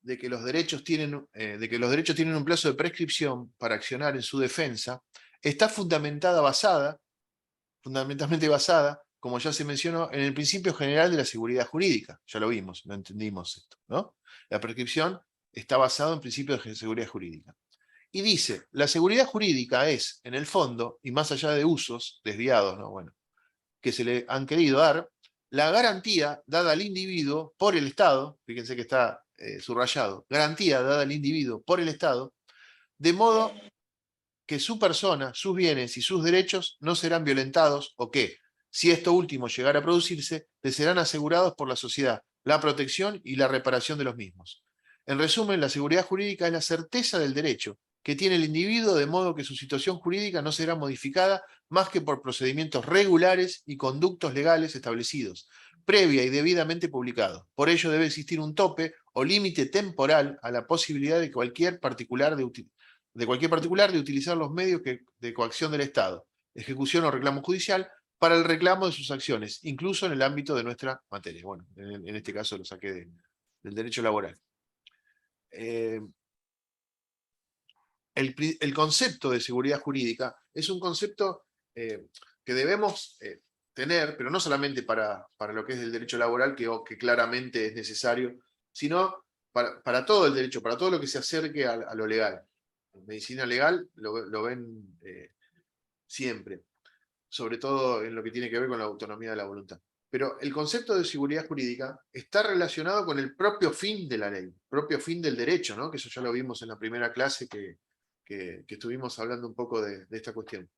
[SPEAKER 1] de que los derechos tienen un plazo de prescripción para accionar en su defensa está fundamentalmente basada, como ya se mencionó, en el principio general de la seguridad jurídica. Ya lo vimos, lo entendimos esto, ¿no? La prescripción está basada en principios de seguridad jurídica. Y dice, la seguridad jurídica es, en el fondo, y más allá de usos desviados, ¿no? Bueno, que se le han querido dar, la garantía dada al individuo por el Estado, fíjense que está subrayado, garantía dada al individuo por el Estado, de modo que su persona, sus bienes y sus derechos no serán violentados o que, si esto último llegara a producirse, le serán asegurados por la sociedad la protección y la reparación de los mismos. En resumen, la seguridad jurídica es la certeza del derecho que tiene el individuo de modo que su situación jurídica no será modificada más que por procedimientos regulares y conductos legales establecidos, previa y debidamente publicados. Por ello debe existir un tope o límite temporal a la posibilidad de cualquier particular de utilizar los medios de coacción del Estado, ejecución o reclamo judicial, para el reclamo de sus acciones, incluso en el ámbito de nuestra materia. Bueno, en este caso lo saqué del derecho laboral. El concepto de seguridad jurídica es un concepto que debemos tener, pero no solamente para lo que es el derecho laboral, que claramente es necesario, sino para todo el derecho, para todo lo que se acerque a lo legal. en medicina legal lo ven siempre, sobre todo en lo que tiene que ver con la autonomía de la voluntad. Pero el concepto de seguridad jurídica está relacionado con el propio fin de la ley, propio fin del derecho, ¿no? Que eso ya lo vimos en la primera clase que estuvimos hablando un poco de esta cuestión.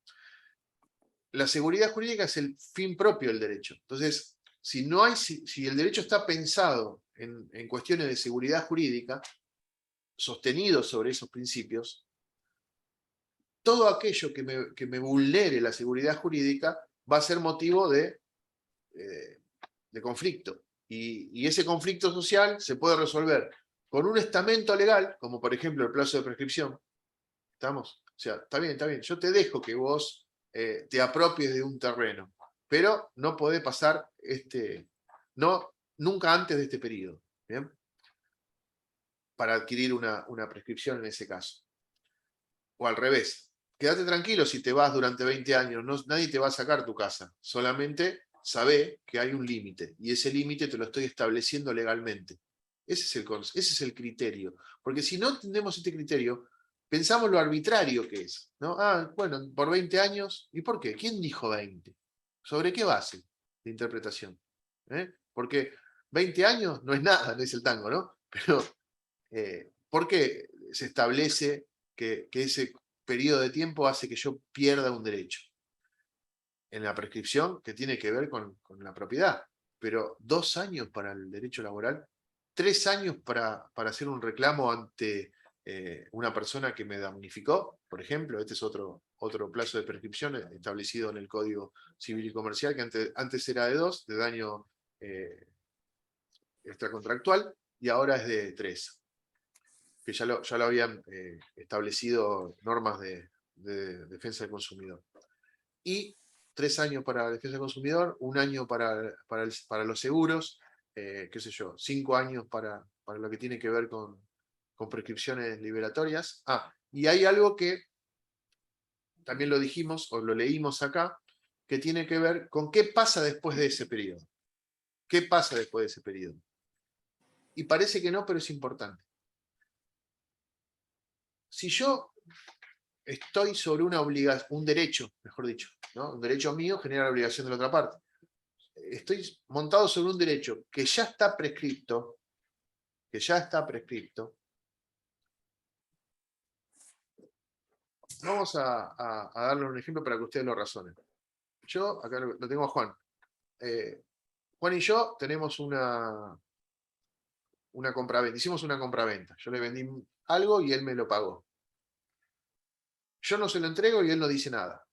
[SPEAKER 1] La seguridad jurídica es el fin propio del derecho. Entonces, si el derecho está pensado en cuestiones de seguridad jurídica, sostenido sobre esos principios, todo aquello que me vulnere la seguridad jurídica va a ser motivo de conflicto. Y ese conflicto social se puede resolver con un estamento legal, como por ejemplo el plazo de prescripción. ¿Estamos? O sea, está bien, yo te dejo que vos te apropies de un terreno, pero no podés pasar nunca antes de este periodo, ¿bien? Para adquirir una prescripción en ese caso. O al revés, quédate tranquilo si te vas durante 20 años, nadie te va a sacar tu casa, solamente sabé que hay un límite, y ese límite te lo estoy estableciendo legalmente. Ese es el criterio, porque si no entendemos este criterio, pensamos lo arbitrario que es, ¿no? Bueno, por 20 años, ¿y por qué? ¿Quién dijo 20? ¿Sobre qué base de interpretación? Porque 20 años no es nada, no es el tango, ¿no? Pero, ¿por qué se establece que ese periodo de tiempo hace que yo pierda un derecho? En la prescripción que tiene que ver con la propiedad, pero 2 años para el derecho laboral, 3 años para hacer un reclamo ante una persona que me damnificó, por ejemplo. Este es otro plazo de prescripción establecido en el Código Civil y Comercial, que antes era de 2, de daño extracontractual, y ahora es de 3, que ya lo habían establecido normas de defensa del consumidor. Y 3 años para la defensa del consumidor, 1 año para los seguros, qué sé yo, 5 años para lo que tiene que ver con prescripciones liberatorias. Y hay algo que también lo dijimos, o lo leímos acá, que tiene que ver con qué pasa después de ese periodo. ¿Qué pasa después de ese periodo? Y parece que no, pero es importante. Si yo estoy sobre una obligación, un derecho, mejor dicho, ¿no? Un derecho mío genera la obligación de la otra parte. Estoy montado sobre un derecho que ya está prescripto, Vamos a darle un ejemplo para que ustedes lo razonen. Yo, acá lo tengo a Juan. Juan y yo tenemos una compraventa, hicimos una compraventa. Yo le vendí algo y él me lo pagó. Yo no se lo entrego y él no dice nada.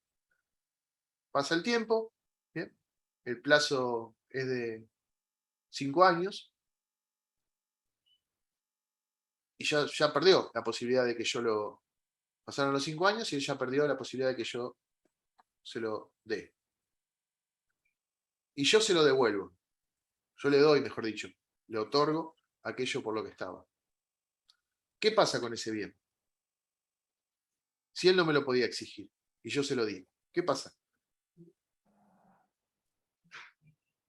[SPEAKER 1] Pasa el tiempo, ¿bien? El plazo es de 5 años, y ya perdió la posibilidad de que yo lo... Pasaron los 5 años y él ya perdió la posibilidad de que yo se lo dé. Y yo se lo devuelvo. Yo le doy, mejor dicho, le otorgo aquello por lo que estaba. ¿Qué pasa con ese bien? Si él no me lo podía exigir y yo se lo di, ¿qué pasa?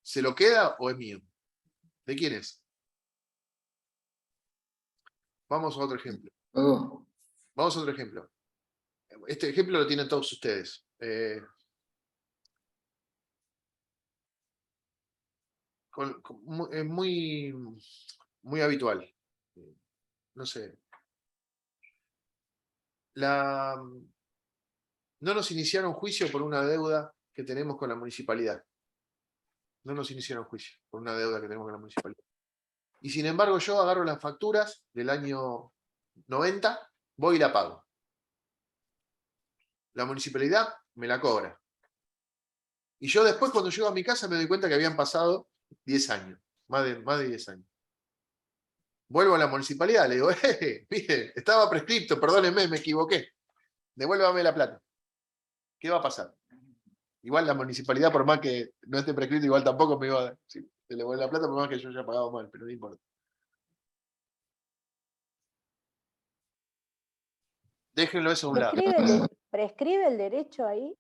[SPEAKER 1] ¿Se lo queda o es mío? ¿De quién es? Vamos a otro ejemplo. Vamos a otro ejemplo. Este ejemplo lo tienen todos ustedes. Es muy habitual. No sé. No nos iniciaron juicio por una deuda que tenemos con la municipalidad. No nos iniciaron juicio por una deuda que tenemos con la municipalidad. Y sin embargo yo agarro las facturas del año 90, voy y la pago. La municipalidad me la cobra. Y yo después, cuando llego a mi casa, me doy cuenta que habían pasado 10 años, más de 10 años. Vuelvo a la municipalidad, le digo, mire, estaba prescripto, perdónenme, me equivoqué. Devuélvame la plata. ¿Qué va a pasar? Igual la municipalidad, por más que no esté prescrito, igual tampoco me iba a dar. Sí, se le vuelve la plata, por más que yo haya pagado mal, pero no importa. Déjenlo eso a un lado.
[SPEAKER 8] ¿Prescribe el derecho ahí?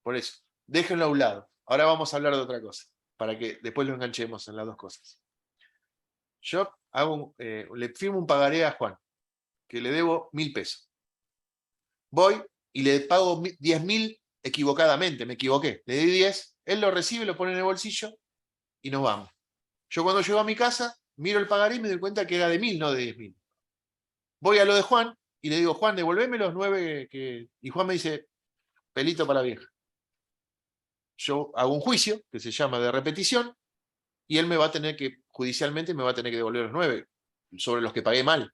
[SPEAKER 1] Por eso, déjenlo a un lado. Ahora vamos a hablar de otra cosa, para que después lo enganchemos en las dos cosas. Yo le firmo un pagaré a Juan, que le debo 1.000 pesos. voy y le pago 10.000 equivocadamente, me equivoqué. Le di 10, él lo recibe, lo pone en el bolsillo y nos vamos. Yo cuando llego a mi casa, miro el pagaré y me doy cuenta que era de 1.000, no de 10.000. Voy a lo de Juan y le digo, Juan, devolveme los 9 que... Y Juan me dice, pelito para la vieja. Yo hago un juicio, que se llama de repetición, y él me va a tener que, judicialmente, me va a tener que devolver los 9, sobre los que pagué mal.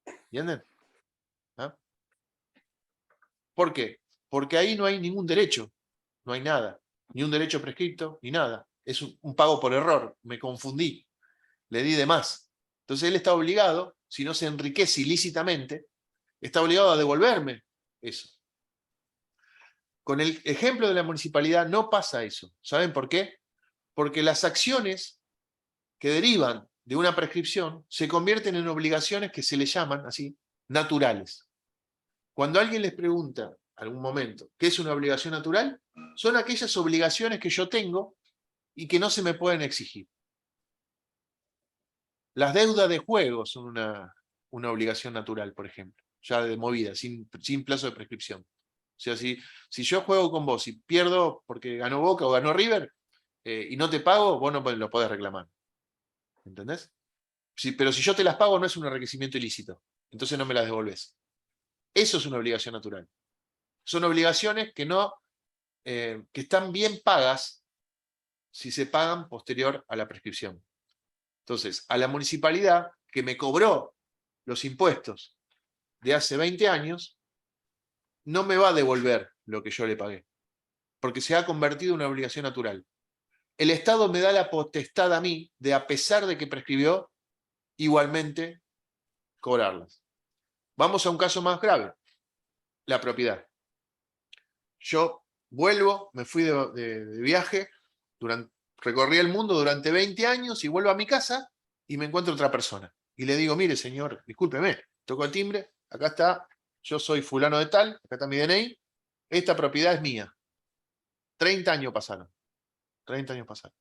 [SPEAKER 1] ¿Entienden? ¿Ah? ¿Por qué? Porque ahí no hay ningún derecho, no hay nada, ni un derecho prescripto, ni nada. Es un pago por error, me confundí, le di de más. Entonces él está obligado, si no se enriquece ilícitamente, está obligado a devolverme eso. Con el ejemplo de la municipalidad no pasa eso. ¿Saben por qué? Porque las acciones que derivan de una prescripción se convierten en obligaciones que se le llaman así, naturales. Cuando alguien les pregunta, algún momento, ¿qué es una obligación natural? Son aquellas obligaciones que yo tengo y que no se me pueden exigir. Las deudas de juego son una obligación natural, por ejemplo, ya de movida, sin plazo de prescripción. O sea, si yo juego con vos y pierdo porque ganó Boca o ganó River, y no te pago, vos no lo podés reclamar. ¿Entendés? Pero si yo te las pago, no es un enriquecimiento ilícito. Entonces no me las devolvés. Eso es una obligación natural. Son obligaciones que están bien pagas si se pagan posterior a la prescripción. Entonces, a la municipalidad que me cobró los impuestos de hace 20 años, no me va a devolver lo que yo le pagué, porque se ha convertido en una obligación natural. El Estado me da la potestad a mí de, a pesar de que prescribió, igualmente cobrarlas. Vamos a un caso más grave, la propiedad. Yo vuelvo, me fui de viaje, recorrí el mundo durante 20 años y vuelvo a mi casa y me encuentro otra persona. Y le digo, mire señor, discúlpeme, toco el timbre, acá está, yo soy fulano de tal, acá está mi DNI, esta propiedad es mía. 30 años pasaron. 30 años pasaron.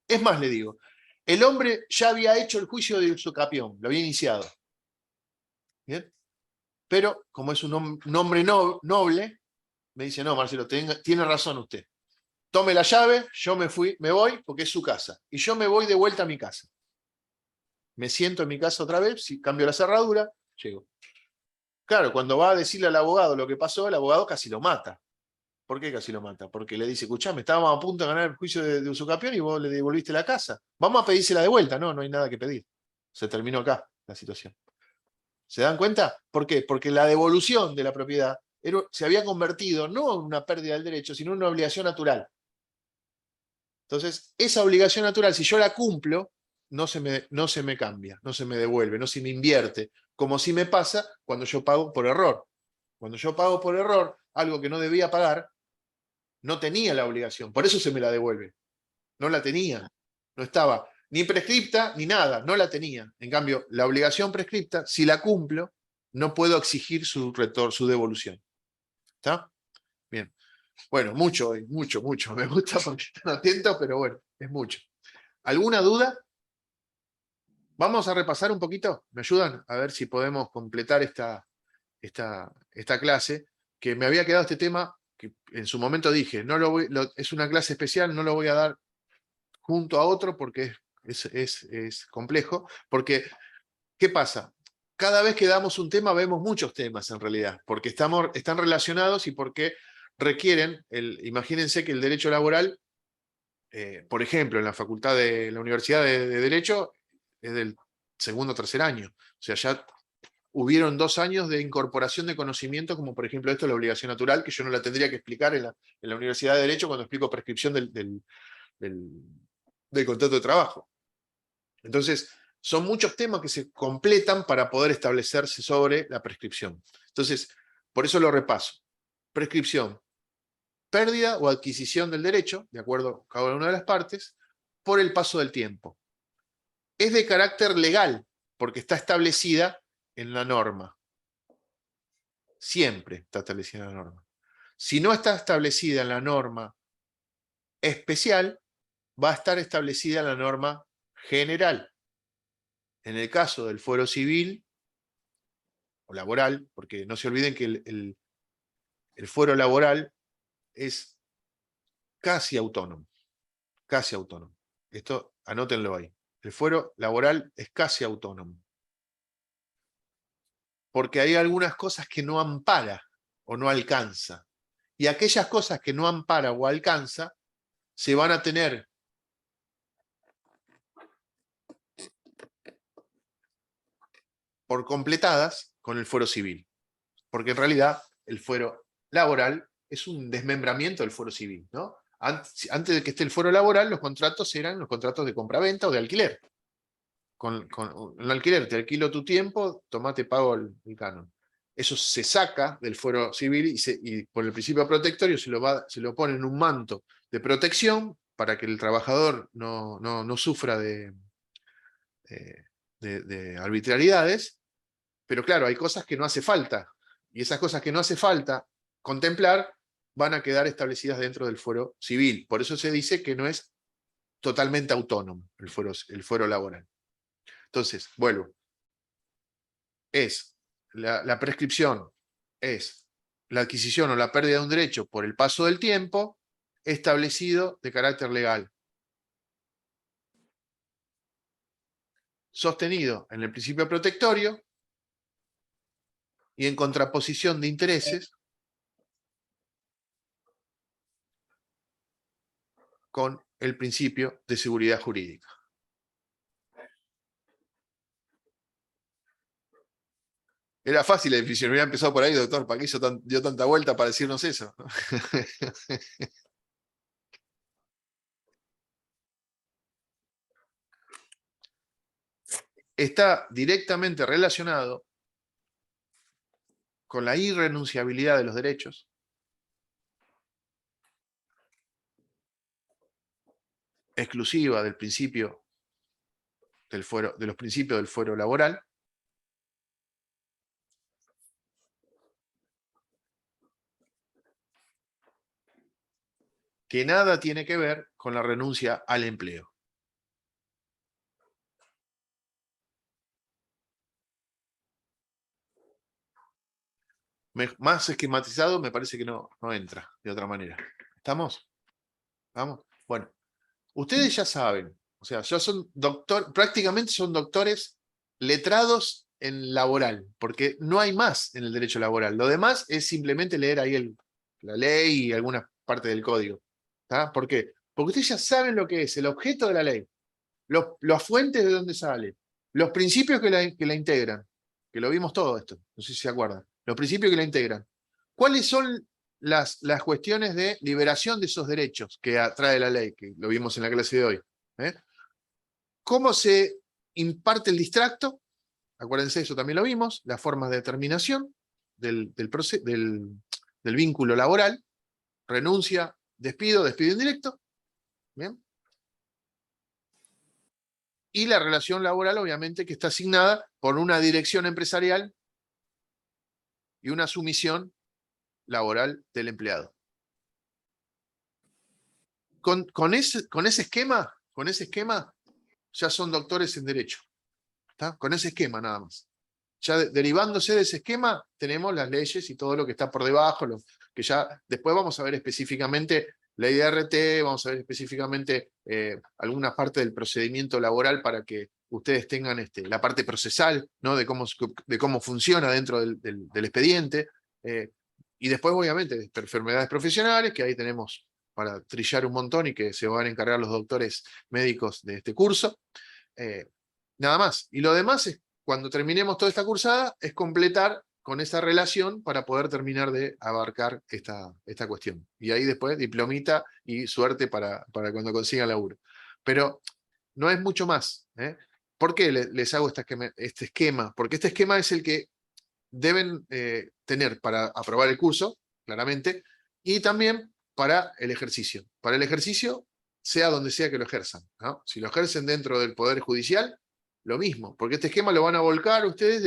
[SPEAKER 1] Es más, le digo, el hombre ya había hecho el juicio de usucapión, lo había iniciado. ¿Bien? Pero, como es un hombre noble, me dice, no, Marcelo, tiene razón usted. Tome la llave, yo me voy porque es su casa. Y yo me voy de vuelta a mi casa. Me siento en mi casa otra vez, si cambio la cerradura, llego. Claro, cuando va a decirle al abogado lo que pasó, el abogado casi lo mata. ¿Por qué casi lo mata? Porque le dice, escuchame, estábamos a punto de ganar el juicio de usucapión y vos le devolviste la casa. Vamos a pedírsela de vuelta. No, no hay nada que pedir. Se terminó acá la situación. ¿Se dan cuenta? ¿Por qué? Porque la devolución de la propiedad se había convertido no en una pérdida del derecho, sino en una obligación natural. Entonces, esa obligación natural, si yo la cumplo, no se me cambia, no se me devuelve, no se me invierte, como si me pasa cuando yo pago por error. Cuando yo pago por error algo que no debía pagar, no tenía la obligación, por eso se me la devuelve. No la tenía, no estaba ni prescripta ni nada, no la tenía. En cambio, la obligación prescripta, si la cumplo, no puedo exigir su retorno, su devolución. ¿Está? Bien. Bueno, mucho hoy, mucho. Me gusta porque están atentos, pero bueno, es mucho. ¿Alguna duda? Vamos a repasar un poquito. ¿Me ayudan? A ver si podemos completar esta clase, que me había quedado este tema, que en su momento dije, es una clase especial, no lo voy a dar junto a otro porque es complejo, porque, ¿qué pasa? Cada vez que damos un tema vemos muchos temas en realidad, porque están relacionados y porque requieren, imagínense que el derecho laboral, por ejemplo, en la facultad de la Universidad de Derecho, es del segundo o tercer año, o sea, ya hubieron 2 años de incorporación de conocimiento, como por ejemplo esto, la obligación natural, que yo no la tendría que explicar en la Universidad de Derecho cuando explico prescripción del contrato de trabajo. Entonces, son muchos temas que se completan para poder establecerse sobre la prescripción. Entonces, por eso lo repaso. Prescripción, pérdida o adquisición del derecho, de acuerdo a cada una de las partes, por el paso del tiempo. Es de carácter legal, porque está establecida en la norma. Siempre está establecida en la norma. Si no está establecida en la norma especial, va a estar establecida en la norma general. En el caso del fuero civil o laboral, porque no se olviden que el fuero laboral es casi autónomo. Casi autónomo. Esto anótenlo ahí. El fuero laboral es casi autónomo. Porque hay algunas cosas que no ampara o no alcanza. Y aquellas cosas que no ampara o alcanza se van a tener por completadas con el fuero civil. Porque en realidad el fuero laboral es un desmembramiento del fuero civil, ¿no? Antes de que esté el fuero laboral, los contratos eran los contratos de compraventa o de alquiler. Con el alquiler, te alquilo tu tiempo, tomate pago el canon. Eso se saca del fuero civil y por el principio protectorio se lo pone en un manto de protección para que el trabajador no sufra de arbitrariedades, pero claro, hay cosas que no hace falta, y esas cosas que no hace falta contemplar van a quedar establecidas dentro del fuero civil. Por eso se dice que no es totalmente autónomo el fuero laboral. Entonces, vuelvo. La prescripción es la adquisición o la pérdida de un derecho por el paso del tiempo establecido de carácter legal, sostenido en el principio protectorio y en contraposición de intereses con el principio de seguridad jurídica. Era fácil la definición, hubiera empezado por ahí, doctor, ¿para qué dio tanta vuelta para decirnos eso? Está directamente relacionado con la irrenunciabilidad de los derechos, exclusiva del principio de los principios del fuero laboral, que nada tiene que ver con la renuncia al empleo. Más esquematizado me parece que no entra de otra manera. ¿Estamos? ¿Vamos? Bueno, ustedes ya saben, o sea, ya son prácticamente son doctores letrados en laboral, porque no hay más en el derecho laboral. Lo demás es simplemente leer ahí la ley y alguna parte del código. ¿Tá? ¿Por qué? Porque ustedes ya saben lo que es el objeto de la ley, las fuentes de dónde sale, los principios que la integran, que lo vimos todo esto, no sé si se acuerdan, los principios que la integran. ¿Cuáles son las cuestiones de liberación de esos derechos que trae la ley, que lo vimos en la clase de hoy? ¿Cómo se imparte el distracto? Acuérdense, eso también lo vimos, las formas de determinación del vínculo laboral, renuncia, despido indirecto. ¿Bien? Y la relación laboral, obviamente, que está asignada por una dirección empresarial y una sumisión laboral del empleado. Con ese esquema ya son doctores en derecho. ¿Está? Con ese esquema nada más. Ya derivándose de ese esquema tenemos las leyes y todo lo que está por debajo, que ya después vamos a ver específicamente ley de RT, vamos a ver específicamente alguna parte del procedimiento laboral para que ustedes tengan la parte procesal, ¿no? de cómo funciona dentro del expediente. Y después, obviamente, enfermedades profesionales, que ahí tenemos para trillar un montón y que se van a encargar los doctores médicos de este curso. Nada más. Y lo demás es, cuando terminemos toda esta cursada, es completar con esa relación para poder terminar de abarcar esta cuestión. Y ahí después diplomita y suerte para cuando consigan laburo. Pero no es mucho más. ¿Por qué les hago este esquema? Porque este esquema es el que deben tener para aprobar el curso, claramente, y también para el ejercicio. Para el ejercicio, sea donde sea que lo ejerzan, ¿no? Si lo ejercen dentro del Poder Judicial, lo mismo, porque este esquema lo van a volcar ustedes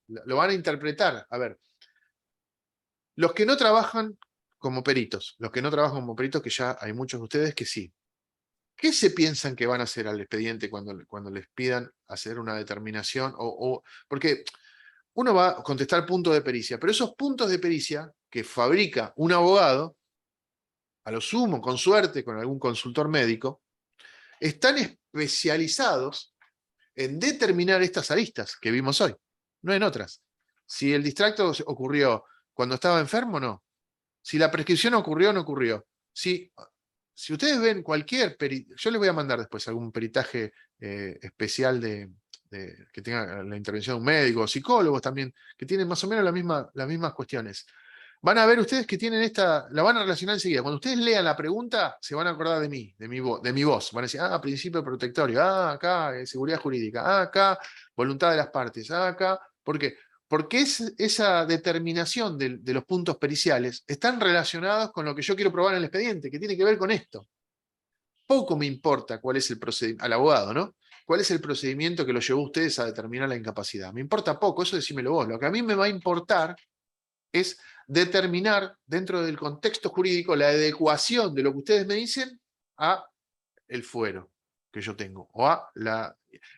[SPEAKER 1] lo van a interpretar. A ver, los que no trabajan como peritos, que ya hay muchos de ustedes que sí. ¿Qué se piensan que van a hacer al expediente cuando les pidan hacer una determinación? Porque uno va a contestar puntos de pericia, pero esos puntos de pericia que fabrica un abogado, a lo sumo, con suerte, con algún consultor médico, están especializados en determinar estas aristas que vimos hoy, no en otras. Si el distracto ocurrió cuando estaba enfermo, no. Si la prescripción ocurrió, no ocurrió. Si ustedes ven cualquier yo les voy a mandar después algún peritaje especial que tenga la intervención de un médico, psicólogos también, que tienen más o menos las mismas cuestiones. Van a ver ustedes que tienen la van a relacionar enseguida. Cuando ustedes lean la pregunta, se van a acordar de mí, de mi voz. Van a decir, principio protectorio, acá, seguridad jurídica, acá, voluntad de las partes, acá. ¿Por qué? Porque esa determinación de los puntos periciales están relacionados con lo que yo quiero probar en el expediente, que tiene que ver con esto. Poco me importa cuál es el procedimiento, al abogado, ¿no? ¿Cuál es el procedimiento que lo llevó a ustedes a determinar la incapacidad? Me importa poco, eso decímelo vos. Lo que a mí me va a importar es determinar dentro del contexto jurídico la adecuación de lo que ustedes me dicen a el fuero que yo tengo.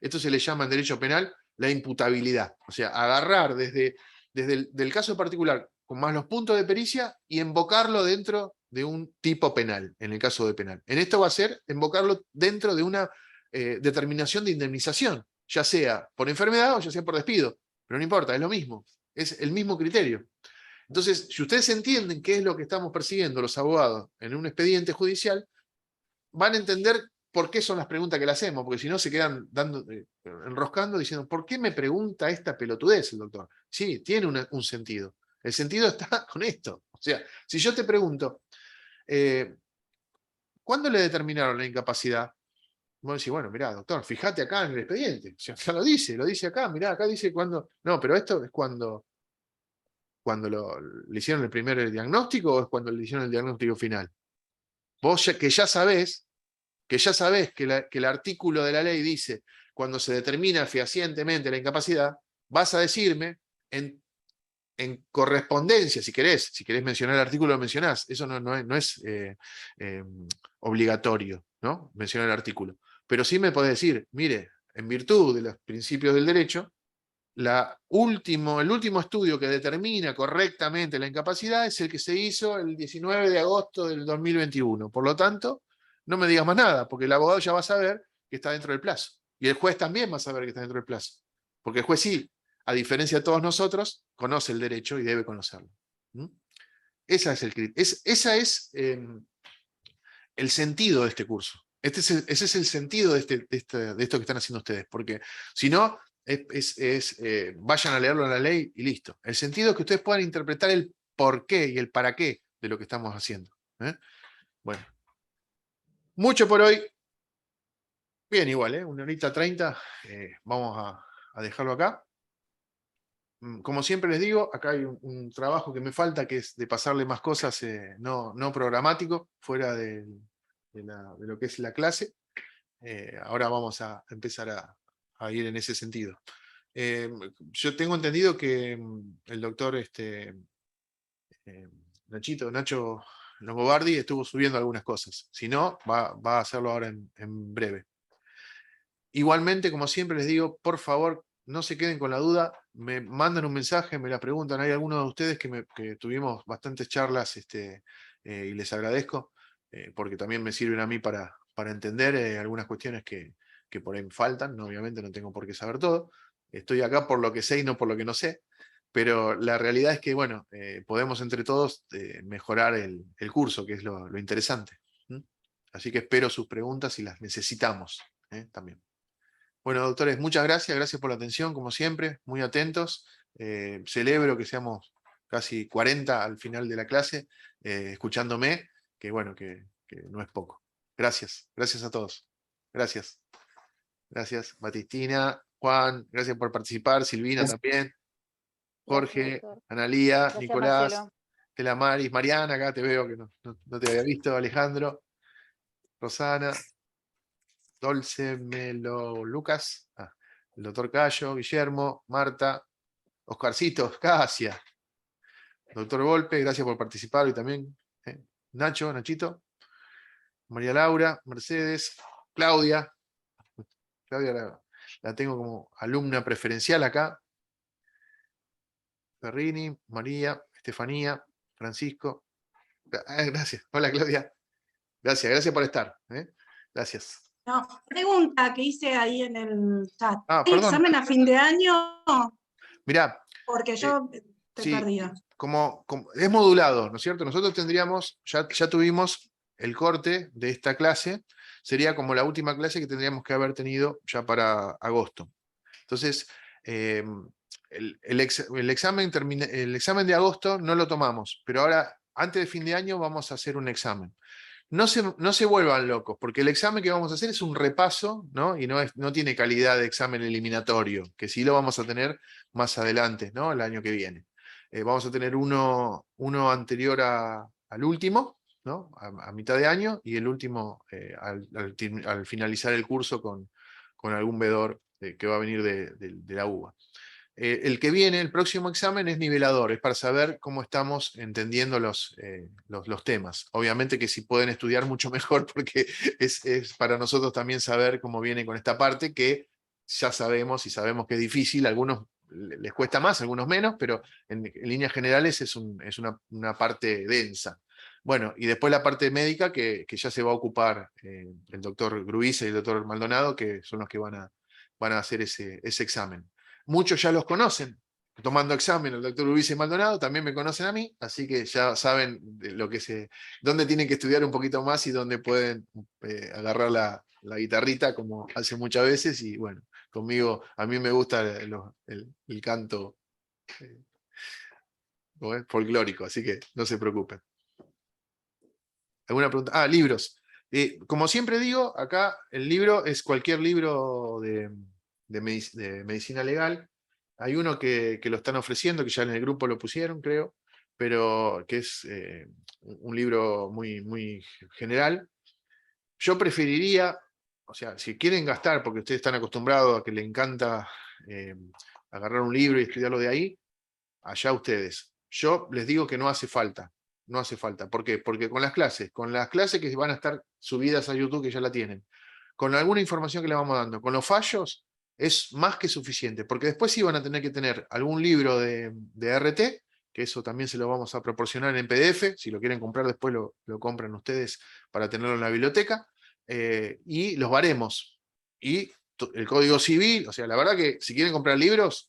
[SPEAKER 1] Esto se le llama en derecho penal la imputabilidad. O sea, agarrar desde el caso particular con más los puntos de pericia y invocarlo dentro de un tipo penal, en el caso de penal. En esto va a ser invocarlo dentro de una determinación de indemnización, ya sea por enfermedad o ya sea por despido. Pero no importa, es lo mismo. Es el mismo criterio. Entonces, si ustedes entienden qué es lo que estamos persiguiendo los abogados en un expediente judicial, van a entender por qué son las preguntas que le hacemos, porque si no se quedan enroscando diciendo, ¿por qué me pregunta esta pelotudez el doctor? Sí, tiene un sentido. El sentido está con esto. O sea, si yo te pregunto, ¿cuándo le determinaron la incapacidad? Vos decís, bueno, mirá, doctor, fíjate acá en el expediente. O sea, acá lo dice acá, mirá, acá dice cuándo. No, pero esto es cuando le hicieron el primer diagnóstico o es cuando le hicieron el diagnóstico final. Vos que ya sabés que el artículo de la ley dice cuando se determina fehacientemente la incapacidad, vas a decirme en correspondencia, si querés mencionar el artículo, lo mencionás. Eso no es obligatorio, ¿no? Mencionar el artículo. Pero sí me podés decir, mire, en virtud de los principios del derecho, el último estudio que determina correctamente la incapacidad es el que se hizo el 19 de agosto del 2021. Por lo tanto, no me digas más nada, porque el abogado ya va a saber que está dentro del plazo. Y el juez también va a saber que está dentro del plazo. Porque el juez sí, a diferencia de todos nosotros, conoce el derecho y debe conocerlo. Ese es el sentido de este curso. Ese es el sentido de esto que están haciendo ustedes. Porque si no, vayan a leerlo en la ley y listo. El sentido es que ustedes puedan interpretar el por qué y el para qué de lo que estamos haciendo. Bueno. Mucho por hoy. Bien, igual, 1:30. Vamos a dejarlo acá. Como siempre les digo, acá hay un trabajo que me falta, que es de pasarle más cosas no programático, fuera de lo que es la clase. Ahora vamos a empezar a ir en ese sentido. Yo tengo entendido que el doctor Nacho Longobardi estuvo subiendo algunas cosas. Si no, va a hacerlo ahora en breve. Igualmente, como siempre les digo, por favor, no se queden con la duda, me mandan un mensaje, me la preguntan. Hay algunos de ustedes que tuvimos bastantes charlas y les agradezco, porque también me sirven a mí para entender algunas cuestiones que por ahí me faltan. No, obviamente no tengo por qué saber todo. Estoy acá por lo que sé y no por lo que no sé. Pero la realidad es que, bueno, podemos entre todos mejorar el curso, que es lo interesante. Así que espero sus preguntas y las necesitamos también. Bueno, doctores, muchas gracias por la atención, como siempre, muy atentos. Celebro que seamos casi 40 al final de la clase, escuchándome, que bueno, que no es poco. Gracias a todos. Gracias, Batistina, Juan, gracias por participar, Silvina también, Jorge,
[SPEAKER 8] Gracias,
[SPEAKER 1] Analía,
[SPEAKER 8] gracias,
[SPEAKER 1] Nicolás,
[SPEAKER 8] Marcelo.
[SPEAKER 1] Tela Maris, Mariana, acá te veo que no te había visto, Alejandro, Rosana, Dolce Melo Lucas, el doctor Cayo, Guillermo, Marta, Oscarcito, Casia, doctor Volpe, gracias por participar y también Nachito, María Laura, Mercedes, Claudia la tengo como alumna preferencial acá, Ferrini, María, Estefanía, Francisco. Gracias. Hola, Claudia. Gracias por estar. Gracias.
[SPEAKER 9] No, pregunta que hice ahí en el chat.
[SPEAKER 1] Ah,
[SPEAKER 9] ¿Hay
[SPEAKER 1] perdón.
[SPEAKER 9] examen a fin de año?
[SPEAKER 1] Mirá,
[SPEAKER 9] Porque yo estoy
[SPEAKER 1] sí,
[SPEAKER 9] perdida.
[SPEAKER 1] como es modulado, ¿no es cierto? Nosotros tendríamos, ya tuvimos el corte de esta clase, sería como la última clase que tendríamos que haber tenido ya para agosto. Entonces, el examen de agosto no lo tomamos, pero ahora, antes de fin de año, vamos a hacer un examen. No se vuelvan locos, porque el examen que vamos a hacer es un repaso, ¿no? Y no tiene calidad de examen eliminatorio, que sí lo vamos a tener más adelante, ¿no? El año que viene. Vamos a tener uno anterior al último, ¿no? A mitad de año, y el último al finalizar el curso con algún veedor que va a venir de la UBA. El que viene, el próximo examen, es nivelador, es para saber cómo estamos entendiendo los temas. Obviamente que si pueden estudiar mucho mejor, porque es para nosotros también saber cómo viene con esta parte, que ya sabemos y sabemos que es difícil, a algunos les cuesta más, a algunos menos, pero en líneas generales es una parte densa. Bueno, y después la parte médica que ya se va a ocupar el doctor Gruiza y el doctor Maldonado, que son los que van a hacer ese examen. Muchos ya los conocen, tomando examen, el doctor Ulises Maldonado, también me conocen a mí, así que ya saben dónde tienen que estudiar un poquito más y dónde pueden agarrar la guitarrita, como hace muchas veces, y bueno, conmigo, a mí me gusta el canto folclórico, así que no se preocupen. ¿Alguna pregunta? Ah, libros. Como siempre digo, acá el libro es cualquier libro de medicina legal. Hay uno que lo están ofreciendo, que ya en el grupo lo pusieron, creo, pero que es un libro muy, muy general. Yo preferiría, o sea, si quieren gastar, porque ustedes están acostumbrados a que les encanta agarrar un libro y estudiarlo de ahí, allá ustedes. Yo les digo que no hace falta. No hace falta. ¿Por qué? Porque con las clases que van a estar subidas a YouTube, que ya la tienen, con alguna información que le vamos dando, con los fallos, es más que suficiente, porque después sí van a tener que tener algún libro de RT, que eso también se lo vamos a proporcionar en PDF, si lo quieren comprar después lo compran ustedes para tenerlo en la biblioteca, y los baremos, y el Código Civil, o sea, la verdad que si quieren comprar libros,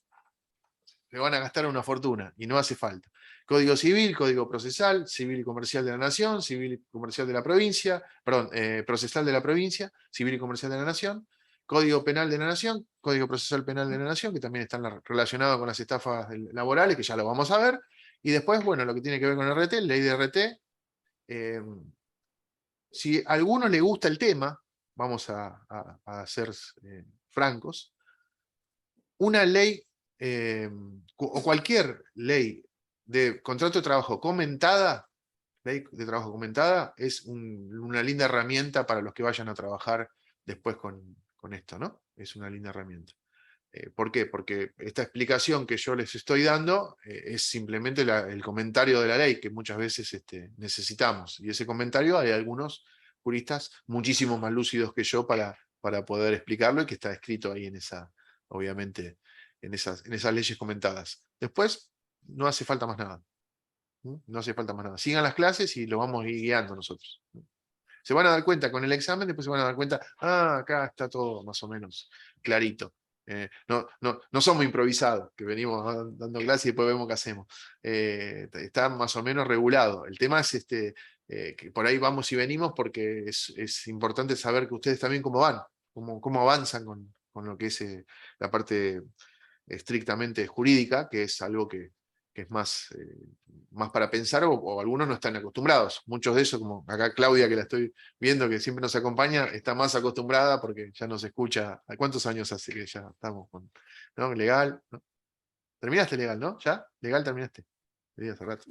[SPEAKER 1] le van a gastar una fortuna, y no hace falta. Código Civil, Código Procesal, Civil y Comercial de la Nación, Civil y Comercial de la Provincia, perdón, Procesal de la Provincia, Civil y Comercial de la Nación, Código Penal de la Nación, Código Procesal Penal de la Nación, que también están relacionados con las estafas laborales, que ya lo vamos a ver, y después, bueno, lo que tiene que ver con RT, ley de RT. Si a alguno le gusta el tema, vamos a ser francos, una ley o cualquier ley de contrato de trabajo comentada, ley de trabajo comentada, es una linda herramienta para los que vayan a trabajar después con esto, ¿no? Es una linda herramienta. ¿Por qué? Porque esta explicación que yo les estoy dando es simplemente el comentario de la ley que muchas veces necesitamos. Y ese comentario hay algunos juristas muchísimo más lúcidos que yo para poder explicarlo, y que está escrito ahí obviamente, en esas leyes comentadas. Después, no hace falta más nada. No hace falta más nada. Sigan las clases y lo vamos a ir guiando nosotros. Se van a dar cuenta con el examen, después se van a dar cuenta, acá está todo más o menos clarito. No somos improvisados, que venimos dando clases y después vemos qué hacemos. Está más o menos regulado. El tema es que por ahí vamos y venimos, porque es importante saber que ustedes también cómo van, cómo avanzan con lo que es la parte estrictamente jurídica, que es algo que es más para pensar, o algunos no están acostumbrados. Muchos de esos, como acá Claudia, que la estoy viendo, que siempre nos acompaña, está más acostumbrada porque ya nos escucha. ¿Cuántos años hace que ya estamos con legal? ¿No? ¿Terminaste legal, no? ¿Ya? ¿Legal terminaste? Hace rato.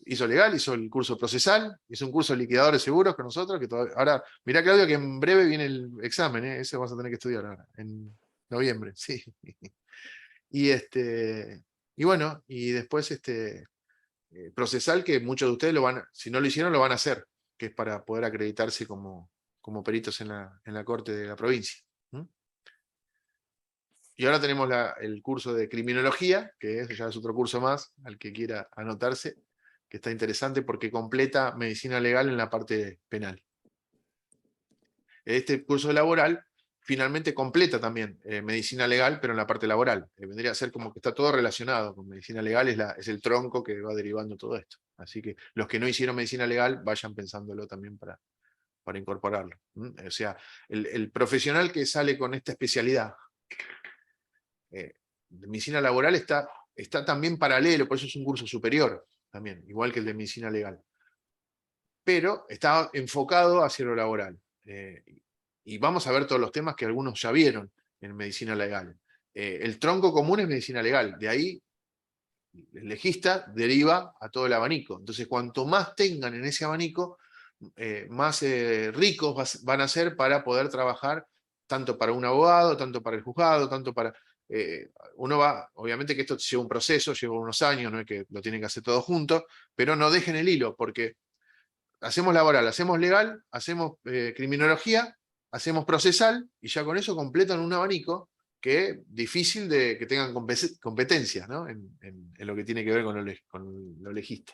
[SPEAKER 1] Hizo legal, hizo el curso procesal, hizo un curso de liquidadores seguros con nosotros, que todavía... Ahora, mirá, Claudia, que en breve viene el examen, ese vas a tener que estudiar ahora, en noviembre, sí. Y bueno, y después procesal, que muchos de ustedes si no lo hicieron, lo van a hacer, que es para poder acreditarse como peritos en la corte de la provincia. Y ahora tenemos el curso de criminología, que ya es otro curso más, al que quiera anotarse, que está interesante porque completa medicina legal en la parte penal. Este curso laboral finalmente completa también medicina legal, pero en la parte laboral. Vendría a ser como que está todo relacionado con medicina legal, es el tronco que va derivando todo esto. Así que los que no hicieron medicina legal, vayan pensándolo también para incorporarlo. O sea, el profesional que sale con esta especialidad de medicina laboral está también paralelo, por eso es un curso superior también, igual que el de medicina legal. Pero está enfocado hacia lo laboral. Y vamos a ver todos los temas que algunos ya vieron en medicina legal. El tronco común es medicina legal, de ahí el legista deriva a todo el abanico. Entonces, cuanto más tengan en ese abanico, más ricos van a ser para poder trabajar tanto para un abogado, tanto para el juzgado, tanto para... uno va, obviamente que esto lleva un proceso, lleva unos años, no es que lo tienen que hacer todo junto, pero no dejen el hilo, porque hacemos laboral, hacemos legal, hacemos criminología, hacemos procesal, y ya con eso completan un abanico que es difícil de que tengan competencia, ¿no? en lo que tiene que ver con lo legista.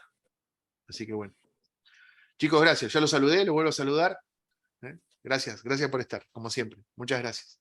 [SPEAKER 1] Así que bueno. Chicos, gracias. Ya los saludé, los vuelvo a saludar. Gracias por estar, como siempre. Muchas gracias.